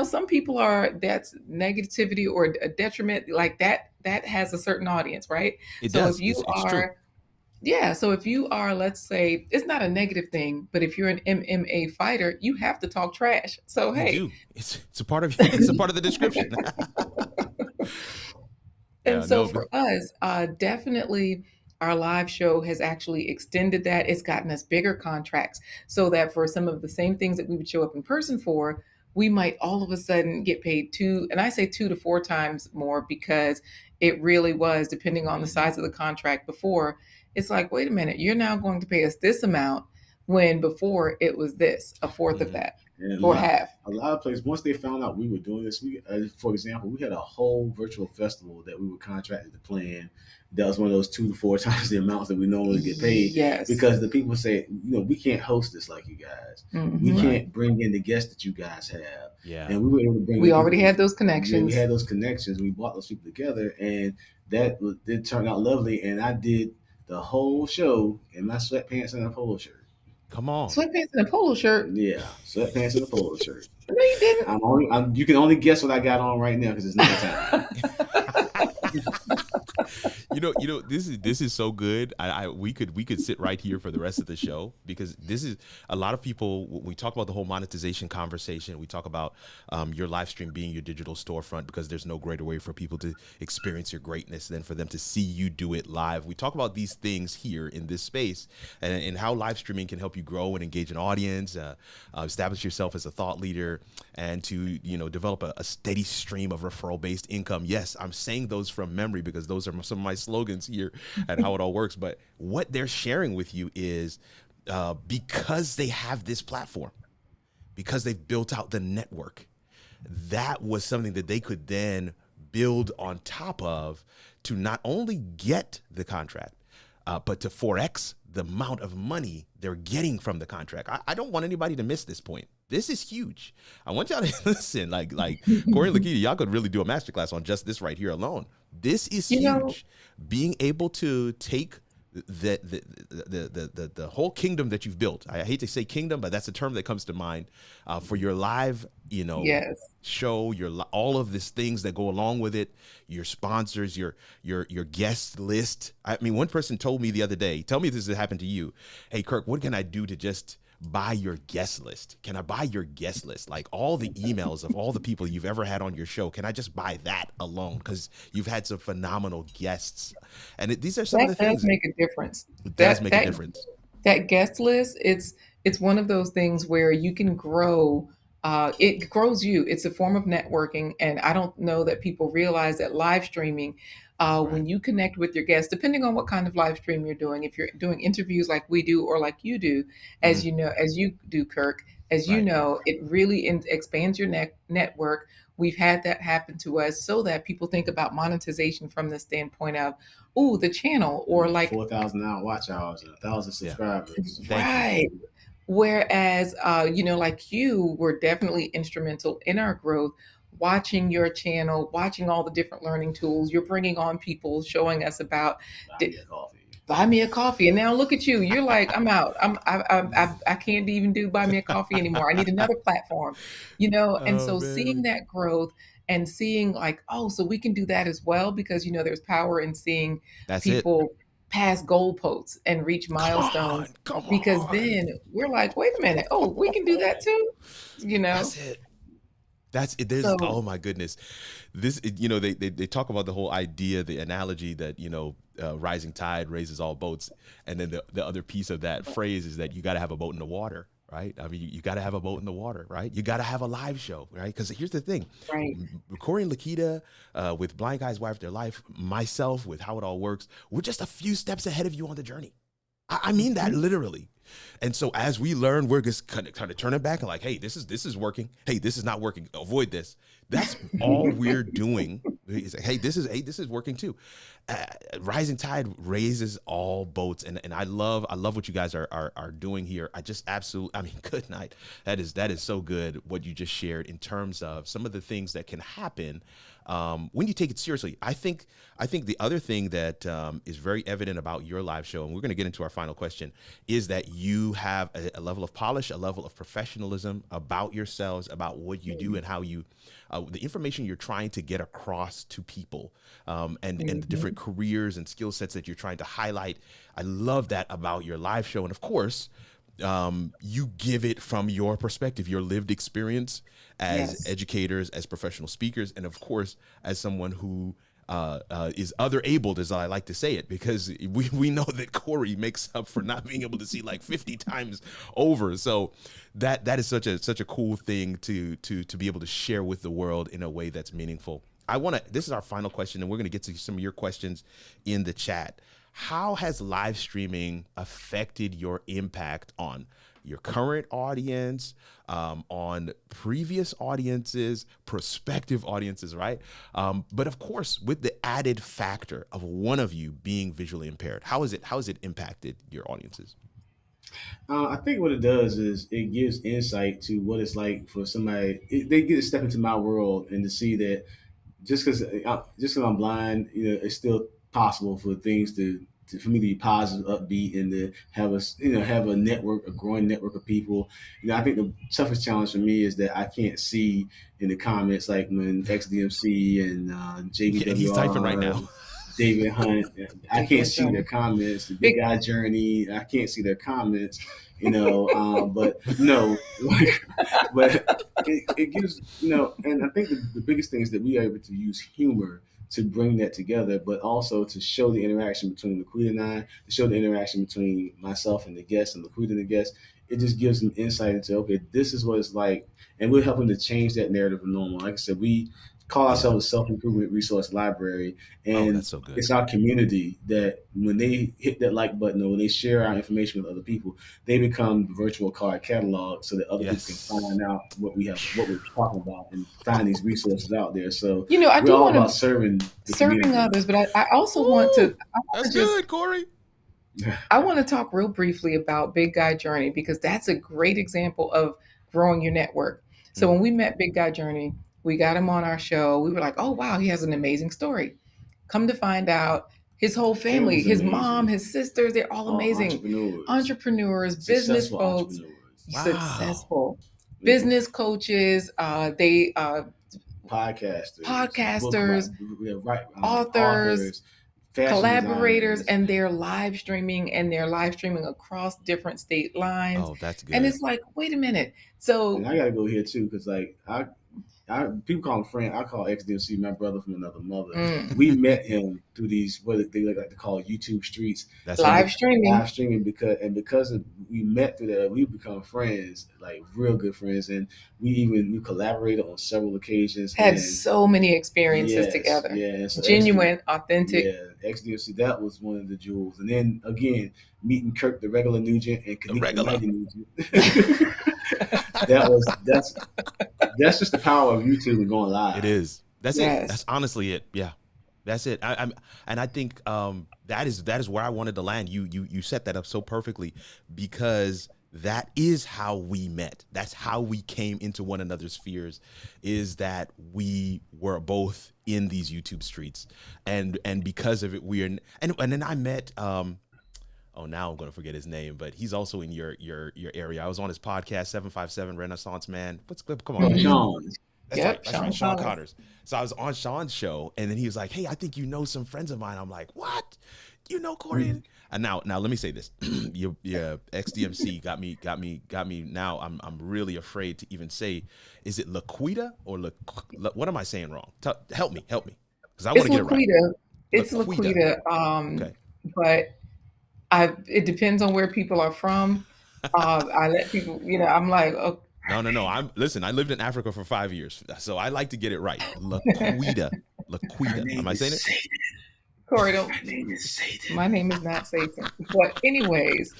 some people that's negativity or a detriment like that has a certain audience, right? It does. If you are, yeah. So if you are, let's say, it's not a negative thing, but if you're an MMA fighter, you have to talk trash. So hey, you do. It's a part of the description. For us, definitely our live show has actually extended that. It's gotten us bigger contracts so that for some of the same things that we would show up in person for, we might all of a sudden get paid 2 to 4 times more because it really was, depending on the size of the contract before, it's like, wait a minute, you're now going to pay us this amount when before it was this, a fourth of that. Or half. A lot of places, once they found out we were doing this, for example, we had a whole virtual festival that we were contracted to plan. That was one of those 2 to 4 times the amounts that we normally get paid. Yes. Because the people say, we can't host this like you guys. Mm-hmm. We can't bring in the guests that you guys have. Yeah. And we were able to bring. We already had those connections. We had those connections. We brought those people together, and it turned out lovely. And I did the whole show in my sweatpants and a polo shirt. Come on. Sweatpants and a polo shirt? Yeah, sweatpants and a polo shirt. No, you didn't. You can only guess what I got on right now because it's nighttime. This is so good. We could sit right here for the rest of the show because this is a lot of people. When we talk about the whole monetization conversation, we talk about your live stream being your digital storefront because there's no greater way for people to experience your greatness than for them to see you do it live. We talk about these things here in this space and how live streaming can help you grow and engage an audience, establish yourself as a thought leader, and to develop a steady stream of referral-based income. Yes, I'm saying those from memory because those are some of my slogans here and how it all works. But what they're sharing with you is because they have this platform, because they've built out the network, that was something that they could then build on top of to not only get the contract, but to 4X the amount of money they're getting from the contract. I don't want anybody to miss this point. This is huge. I want y'all to listen, like Corey and LaQuita, y'all could really do a masterclass on just this right here alone. This is huge. Being able to take the whole kingdom that you've built. I hate to say kingdom, but that's a term that comes to mind for your live, show, all of these things that go along with it, your sponsors, your guest list. I mean, one person told me the other day, tell me if this has happened to you. Hey, Kirk, what can I do to just buy your guest list? Can I buy your guest list? Like all the emails of all the people you've ever had on your show. Can I just buy that alone? Because you've had some phenomenal guests. And these are some of That the does things. make a difference. It does That make a that difference. that guest list, it's one of those things where you can grow. It grows you. It's a form of networking, and I don't know that people realize that live streaming, Right. when you connect with your guests, depending on what kind of live stream you're doing, if you're doing interviews like we do or like you do, Mhm. as you do, Kirk, as you Right. know, it really expands your network. We've had that happen to us, so that people think about monetization from the standpoint of, oh, the channel, or like 4,000 hour watch hours and 1,000 Yeah. subscribers. Thank you. right. Whereas, like you were definitely instrumental in our growth, watching your channel, watching all the different learning tools. You're bringing on people, showing us about Buy me a coffee. buy me a coffee, and now look at you. You're like, I'm out. I can't even do buy me a coffee anymore. I need another platform, And Oh so seeing man. that growth and seeing like, oh, so we can do that as well, because there's power in seeing That's it. people pass goalposts and reach Come on. milestones, Come because on. then we're like, wait a minute, oh, we can do that too. That's it. That's it. There's, So oh my goodness. They talk about the whole idea, the analogy that, rising tide raises all boats. And then the other piece of that phrase is that you got to have a boat in the water, right? I mean, you got to have a boat in the water, right? You got to have a live show, right? Because here's the thing, right, Corey and LaQuita, with Blind Guys Wire Their Life, myself with How It All Works, we're just a few steps ahead of you on the journey. I mean that literally. And so as we learn, we're just kind of turn it back and like, hey, this is working. Hey, this is not working. Avoid this. That's all we're doing. It's like, hey, this is working too. Rising tide raises all boats, and I love what you guys are doing here. I just absolutely, I mean, good night. That is so good what you just shared in terms of some of the things that can happen when you take it seriously. I think the other thing that is very evident about your live show, and we're going to get into our final question, is that you have a level of polish, a level of professionalism about yourselves, about what you do, and how you, the information you're trying to get across to people, and the different careers and skill sets that you're trying to highlight. I love that about your live show, and of course, you give it from your perspective, your lived experience as yes, educators, as professional speakers, and of course, as someone who is other abled, as I like to say it, because we know that Corey makes up for not being able to see like 50 times over. So that is such a cool thing to be able to share with the world in a way that's meaningful. This is our final question, and we're going to get to some of your questions in the chat. How has live streaming affected your impact on your current audience, on previous audiences, prospective audiences, right? But of course, with the added factor of one of you being visually impaired, how has it impacted your audiences? I think what it does is it gives insight to what it's like for somebody. They get to step into my world and to see that just because I'm blind, it's still possible for things for me to be positive, upbeat, and to have a network, a growing network of people. I think the toughest challenge for me is that I can't see in the comments, like when XDMC and Yeah, he's typing right now. JBWR, David Hunt. I big can't guest see their journey, comments. The Big big Guy Journey. I can't see their comments. But no, but it gives, and I think the biggest thing is that we are able to use humor to bring that together, but also to show the interaction between LaQuita and I, to show the interaction between myself and the guest and LaQuita and the guest. It just gives them insight into, okay, this is what it's like, and we're helping to change that narrative of normal. Like I said, we call Yeah. ourselves a self-improvement resource library, Oh, that's and so good. it's our community that when they hit that like button or when they share our information with other people, they become the virtual card catalog so that other people can Yes. find out what we're talking about, and find these resources out there. So I we're do all want about to serving the serving community. others, but I also want to, Woo! That's just good, Corey. I want to talk real briefly about Big Guy Journey, because that's a great example of growing your network. So Mm, when we met Big Guy Journey, we got him on our show. We were like, oh, wow, he has an amazing story. Come to find out, his whole family, Family's his mom, amazing. his sisters, they're all All amazing. entrepreneurs, Entrepreneurs, business successful folks, entrepreneurs. wow. successful Mhm. business coaches, they Podcasters, book podcasters, right, authors, authors, fashion collaborators, designers. and they're live streaming, and they're live streaming across different state lines. Oh, that's And good. it's like, wait a minute. And So I gotta go here too, because like people call him friend. I call XDMC my brother from another mother. mm, We met him through these what they like to call YouTube streets, That's and right. live streaming. live streaming because we met through that, we become friends, like real good friends, and we collaborated on several occasions. Had And so many experiences yes, together. yeah, and so Genuine, authentic. yeah, XDMC, that was one of the jewels. And then again, meeting Kirk the regular Nugent and The Kanika the regular. mighty Nugent. That's just the power of YouTube and going live. It is. That's it. Yes. That's honestly it. Yeah, that's it. And I think that is where I wanted to land. You set that up so perfectly, because that is how we met. That's how we came into one another's spheres, is that we were both in these YouTube streets, and because of it, we are. And then I met. Oh, now I'm going to forget his name, but he's also in your area. I was on his podcast, 757 Renaissance Man. Come on, Mhm. Sean. That's Yep, right. That's right. Sean Connors. Connors. So I was on Sean's show, and then he was like, "Hey, I think you know some friends of mine." I'm like, "What? You know Corey?" And now let me say this: your XDMC got me. Now I'm really afraid to even say, is it LaQuita or what am I saying wrong? Help me, because I want It's to get it right. LaQuita. It's LaQuita. LaQuita. Okay. But it depends on where people are from. I let people, I'm like, oh, No. Listen, I lived in Africa for 5 years, so I like to get it right. LaQuita. Am I saying it? Corey, don't. Her name is Satan. My name is not Satan. But anyways,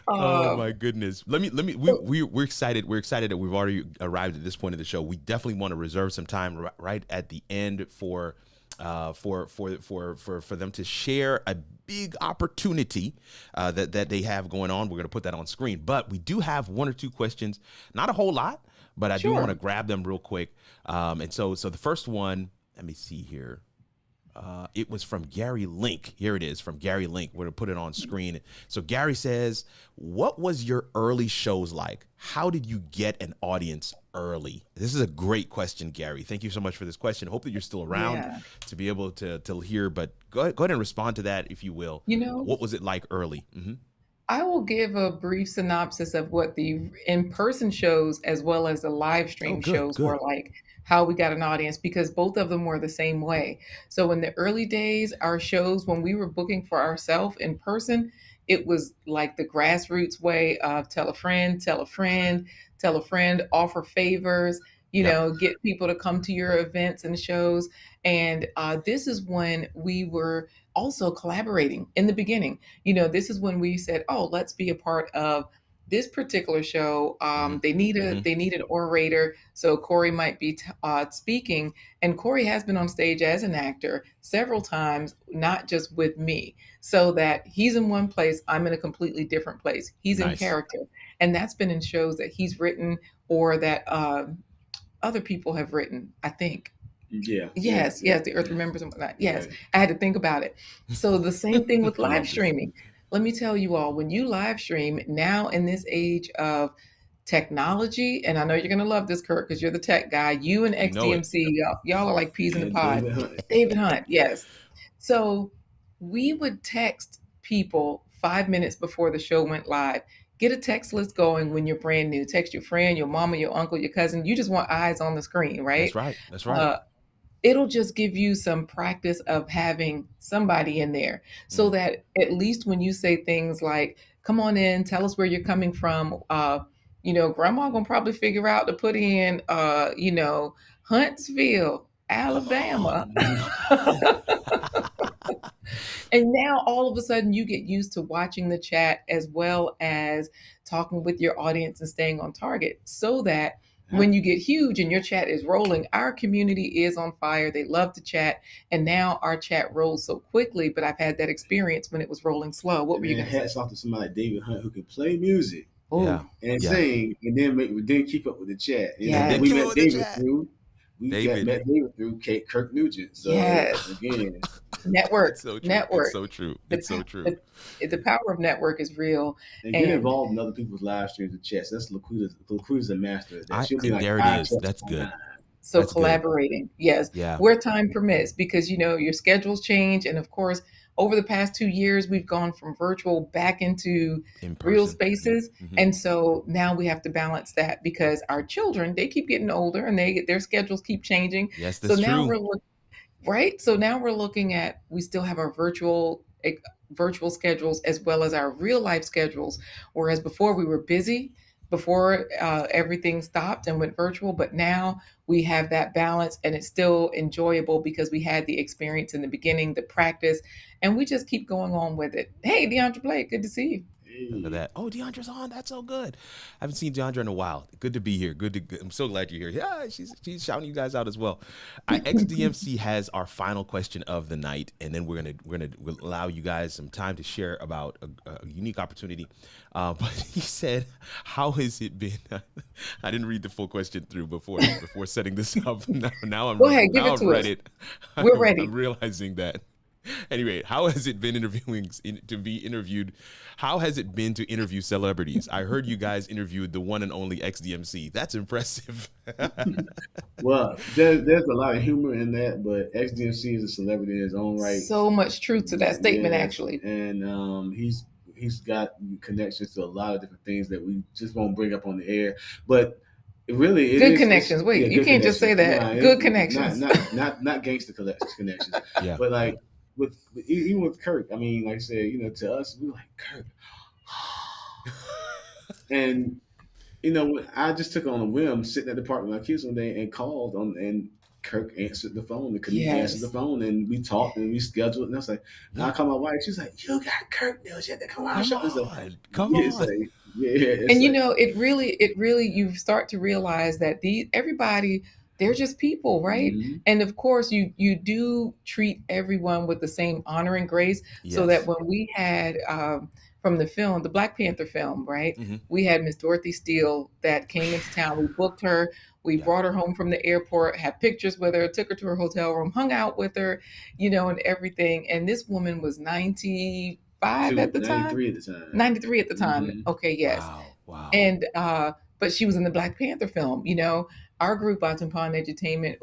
Oh my goodness. We're excited. We're excited that we've already arrived at this point of the show. We definitely want to reserve some time right at the end for them to share a big opportunity that they have going on. We're going to put that on screen, but we do have one or two questions, not a whole lot, but I do Sure. want to grab them real quick. And so the first one, let me see here. It was from Gary Link. Here it is from Gary Link. We're going to put it on screen. So Gary says, what was your early shows like? How did you get an audience early? This is a great question, Gary. Thank you so much for this question. Hope that you're still around Yeah. to be able to hear, but go ahead and respond to that if you will. What was it like early? Mm-hmm. I will give a brief synopsis of what the in-person shows as well as the live stream shows were like, how we got an audience, because both of them were the same way. So in the early days, our shows, when we were booking for ourselves in person, it was like the grassroots way of tell a friend, tell a friend, tell a friend, offer favors, get people to come to your events and shows. And this is when we were also collaborating in the beginning. This is when we said, oh, let's be a part of this particular show. They need an orator, so Corey might be speaking. And Corey has been on stage as an actor several times, not just with me, so that he's in one place, I'm in a completely different place. He's in character, and that's been in shows that he's written or that other people have written, I think. Yes, the Earth Remembers and whatnot. Yes, I had to think about it. So the same thing with live streaming. Let me tell you all, when you live stream now in this age of technology, and I know you're going to love this, Kurt, because you're the tech guy. You and XDMC, y'all are like peas in the pod. David Hunt, yes. So we would text people 5 minutes before the show went live. Get a text list going when you're brand new. Text your friend, your mama, your uncle, your cousin. You just want eyes on the screen, right? That's right. It'll just give you some practice of having somebody in there so that at least when you say things like, come on in, tell us where you're coming from. Grandma gonna probably figure out to put in, Huntsville, Alabama. And now all of a sudden you get used to watching the chat as well as talking with your audience and staying on target, so that when you get huge and your chat is rolling, our community is on fire. They love to chat. And now our chat rolls so quickly, but I've had that experience when it was rolling slow. What were you going to say? Hats off to somebody like David Hunt who can play music and sing and then keep up with the chat. And we met David through Kirk Nugent. So again, network. It's so true. Network. It's so true. It's so true. The power of network is real. And get involved in other people's live streams and chats. That's LaQuita's a master. She'll be like, there it is. That's good. So that's collaborating. Good. Yes. Yeah. Where time permits, because your schedules change. And of course, over the past 2 years, we've gone from virtual back into In real person. spaces. Mhm. And so now we have to balance that because our children, they keep getting older and their schedules keep changing. Yes, So that's now true. right. So now we're looking at, we still have our virtual schedules as well as our real life schedules. Whereas before we were busy, before everything stopped and went virtual, but now we have that balance and it's still enjoyable because we had the experience in the beginning, the practice, and we just keep going on with it. Hey, DeAndre Blake, good to see you. Look at that. Oh, DeAndre's on. That's so good. I haven't seen DeAndre in a while. Good to be here. I'm so glad you're here. Yeah, she's shouting you guys out as well. XDMC has our final question of the night, and then we'll allow you guys some time to share about a unique opportunity. But he said, "How has it been?" I didn't read the full question through before setting this up. Now I'm Go ahead, give it to read us. it. We're ready. I'm realizing that. Anyway, how has it been to be interviewed? How has it been to interview celebrities? I heard you guys interviewed the one and only XDMC. That's impressive. Well, there's a lot of humor in that, but XDMC is a celebrity in his own right. So much truth to that statement, Yes, actually. and he's got connections to a lot of different things that we just won't bring up on the air. But it good connections. Wait, you can't just say that. Nah, good connections. Not gangster connections. Yeah. But like even with Kirk, I mean, like I said, to us, we were like Kirk, and when I just took on a whim, sitting at the park with my kids one day and called on, and Kirk answered the phone, and Kanika answered the phone, and we talked and we scheduled. And I was like, I called my wife. She's like, "You got Kirk news? You had to come on our show." Come on. And it really, you start to realize that everybody, they're just people, right? Mm-hmm. And of course, you do treat everyone with the same honor and grace, so that when we had from the film, the Black Panther film, right? Mm-hmm. We had Miss Dorothy Steele that came into town. We booked her. We brought her home from the airport, had pictures with her, took her to her hotel room, hung out with her, and everything. And this woman was 95 at the time. 93 at the time. 93 at the time. Mm-hmm. Okay, yes. Wow. And but she was in the Black Panther film. Our group, Atumpan Edutainment,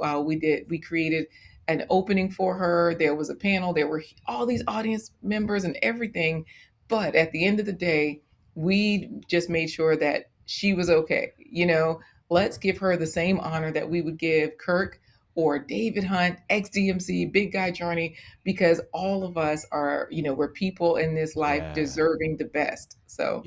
we created an opening for her. There was a panel. There were all these audience members and everything. But at the end of the day, we just made sure that she was okay. Let's give her the same honor that we would give Kirk or David Hunt, XDMC, Big Guy Journey, because all of us are, we're people in this life deserving the best. So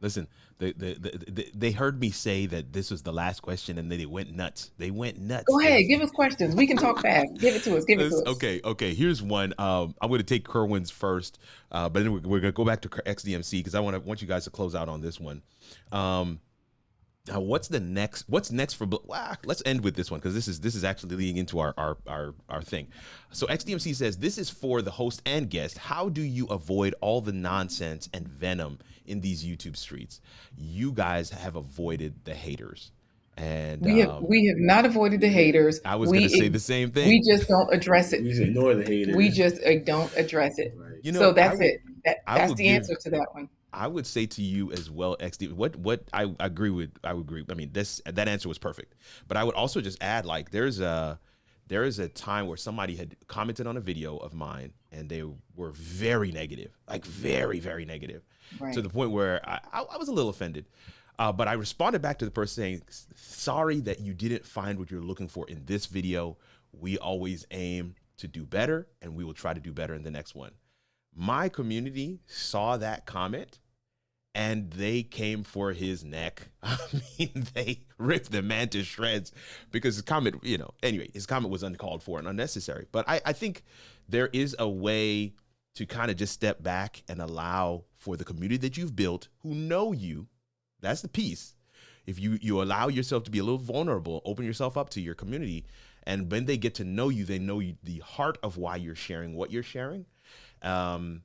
listen, they heard me say that this was the last question, and then they went nuts. Go ahead, give us questions. We can talk fast. Give it to us. Okay. Here's one. I'm going to take Kerwin's first, but then we're going to go back to XDMC because I want you guys to close out on this one. What's next for? Let's end with this one because this is actually leading into our thing. So XDMC says this is for the host and guest. How do you avoid all the nonsense and venom in these YouTube streets? You guys have avoided the haters, and we have not avoided the haters. I was going to say the same thing. We just don't address it. We just ignore the haters. We just don't address it. Right. So that's it. That's the answer to that one. I would say to you as well, XD. What I agree with. I would agree. I mean, that answer was perfect. But I would also just add, like, there is a time where somebody had commented on a video of mine, and they were very negative, like very, very negative, to the point where I was a little offended. But I responded back to the person saying, "Sorry that you didn't find what you're looking for in this video. We always aim to do better, and we will try to do better in the next one." My community saw that comment, and they came for his neck. I mean, they ripped the man to shreds because his comment, his comment was uncalled for and unnecessary. But I think there is a way to kind of just step back and allow for the community that you've built who know you. That's the piece. If you allow yourself to be a little vulnerable, open yourself up to your community, and when they get to know you, they know you, the heart of why you're sharing what you're sharing. And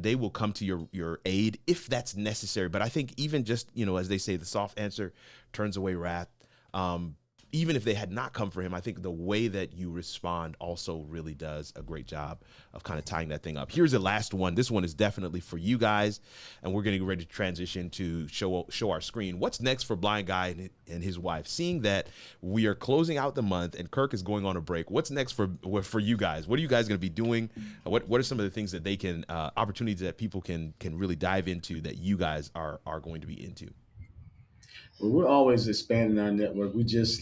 they will come to your aid if that's necessary. But I think even just, as they say, the soft answer turns away wrath. even if they had not come for him, I think the way that you respond also really does a great job of kind of tying that thing up. Here's the last one. This one is definitely for you guys, and we're getting ready to transition to show our screen. What's next for Blind Guy and his wife? Seeing that we are closing out the month and Kirk is going on a break, what's next for you guys? What are you guys going to be doing? What are some of the things that they can opportunities that people can really dive into that you guys are going to be into? Well, we're always expanding our network. We just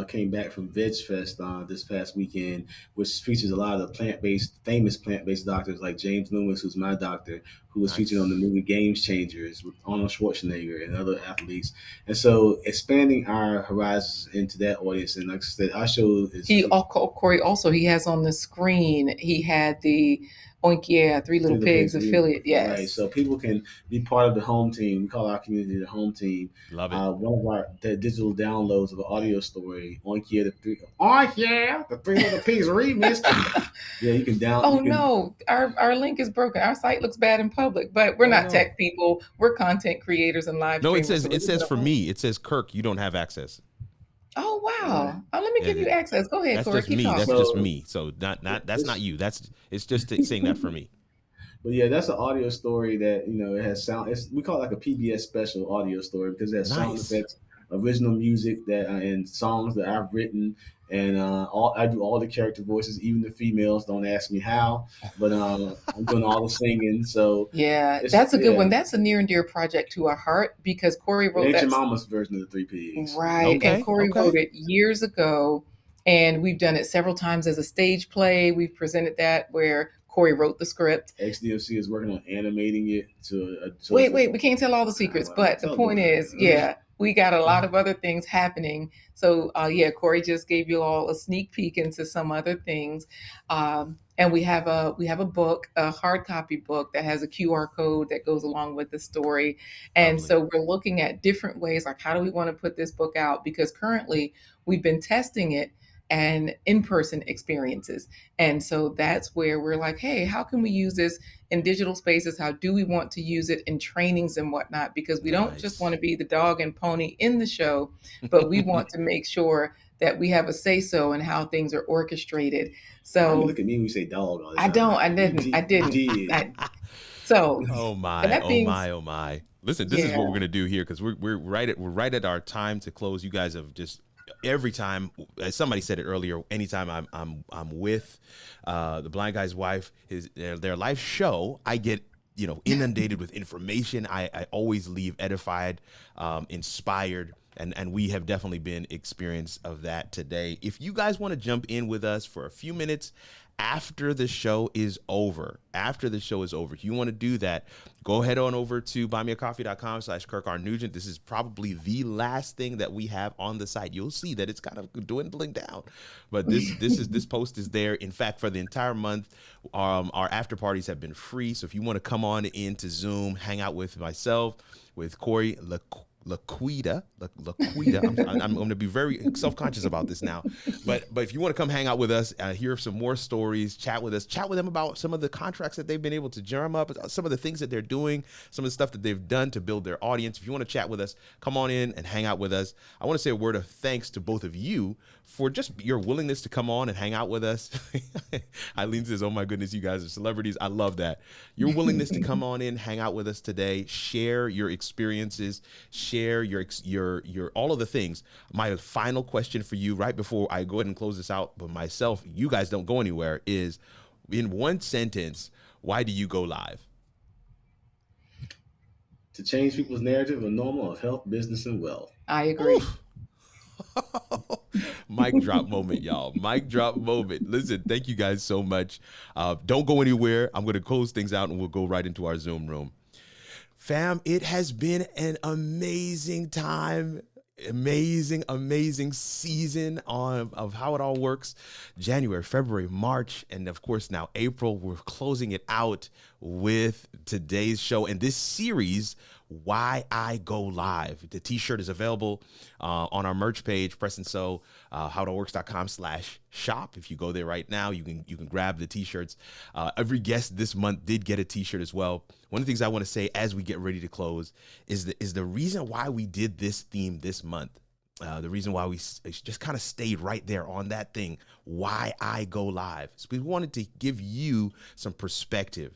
came back from Veg Fest this past weekend, which features a lot of famous plant-based doctors like James Loomis, who's my doctor, who was featured on the movie Game Changers with Arnold Schwarzenegger and other athletes. And so expanding our horizons into that audience. And like I said, our show is... Corey, also, he has on the screen, he had the Oink Yeah, Three Little Pigs affiliate. Yes. Right. So people can be part of the home team. We call our community the home team. Love it. One of the digital downloads of an audio story, Oink Yeah, the Three Little Pigs remix. Yeah, you can download. Oh, no, our link is broken. Our site looks bad in public, but we're not tech people. We're content creators and live streamers. No, it says for me, it says, Kirk, you don't have access. Oh, wow. Oh, let me give you access. Go ahead, Corey. That's just me. That's just me. So that's not you. It's just saying that for me. But yeah, that's an audio story that, it has sound. We call it like a PBS special audio story because it has sound effects, original music and songs that I've written. And I do all the character voices, even the females. Don't ask me how, but I'm doing all the singing. So yeah, that's a good one. That's a near and dear project to our heart because Corey wrote that. Your Mama's version of the Three Pigs, right? Okay, and Corey wrote it years ago, and we've done it several times as a stage play. We've presented that where Corey wrote the script. XDFC is working on animating it to. Wait, we can't tell all the secrets, but the point is, we got a lot of other things happening. So Corey just gave you all a sneak peek into some other things. And we have a book, a hard copy book that has a QR code that goes along with the story. And so we're looking at different ways, like how do we want to put this book out? Because currently we've been testing it and in-person experiences. And so that's where we're like, hey, how can we use this in digital spaces? How do we want to use it in trainings and whatnot? Because we don't just want to be the dog and pony in the show, but we want to make sure that we have a say-so in how things are orchestrated. So look at me when you say dog all the time. I didn't. So oh my. Listen, this is what we're gonna do here because we're right at our time to close. You guys have just every time, as somebody said it earlier, anytime I'm with the Blind Guy's wife, their live show, I get inundated with information. I always leave edified, inspired, and we have definitely been experienced of that today. If you guys want to jump in with us for a few minutes after the show is over, if you want to do that, go head on over to buymeacoffee.com/KirkRNugent. This is probably the last thing that we have on the site. You'll see that it's kind of dwindling down, but this post is there. In fact, for the entire month, our after parties have been free. So if you want to come on into Zoom, hang out with myself, with Corey, LaQuita. I'm going to be very self-conscious about this now, but if you want to come hang out with us, hear some more stories, chat with them about some of the contracts that they've been able to drum up, some of the things that they're doing, some of the stuff that they've done to build their audience. If you want to chat with us, come on in and hang out with us. I want to say a word of thanks to both of you for just your willingness to come on and hang out with us. Eileen says, oh my goodness, you guys are celebrities. I love that. Your willingness to come on in, hang out with us today, share your experiences, share your all of the things. My final question for you right before I go ahead and close this out, but myself, you guys don't go anywhere, is in one sentence, why do you go live? To change people's narrative of normal, of health, business, and wealth. I agree. Mic drop moment, y'all. Mic drop moment. Listen, thank you guys so much. Don't go anywhere. I'm going to close things out and we'll go right into our Zoom room. Fam, it has been an amazing time. Amazing season of how it all works. January, February, March, and of course now April. We're closing it out with today's show and this series, Why I Go Live. The t-shirt is available on our merch page, press and sew, howitallworks.com/shop. If you go there right now, you can grab the t-shirts. Every guest this month did get a t-shirt as well. One of the things I want to say as we get ready to close is the reason why we did this theme this month The reason why we just kind of stayed right there on that thing, why I go live, is we wanted to give you some perspective.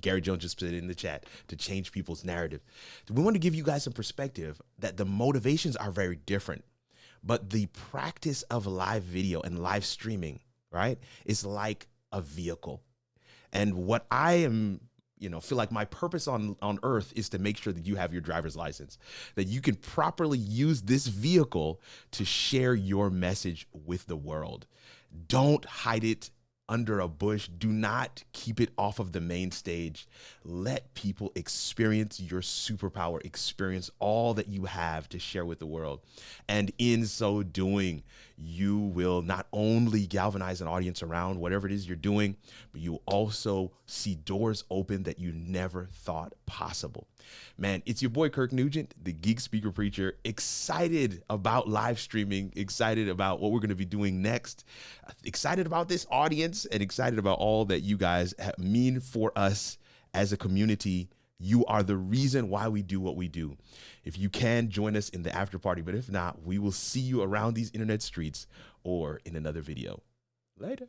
Gary Jones just put it in the chat, to change people's narrative. We want to give you guys some perspective that the motivations are very different, but the practice of live video and live streaming, right, is like a vehicle. And what I am, feel like my purpose on earth is to make sure that you have your driver's license, that you can properly use this vehicle to share your message with the world. Don't hide it under a bush. Do not keep it off of the main stage. Let people experience your superpower, experience all that you have to share with the world. And in so doing, you will not only galvanize an audience around whatever it is you're doing, but you also see doors open that you never thought possible. Man, it's your boy Kirk Nugent, the Geek Speaker Preacher, excited about live streaming, excited about what we're going to be doing next, excited about this audience, and excited about all that you guys mean for us as a community. You are the reason why we do what we do. If you can, join us in the after party, but if not, we will see you around these internet streets or in another video. Later.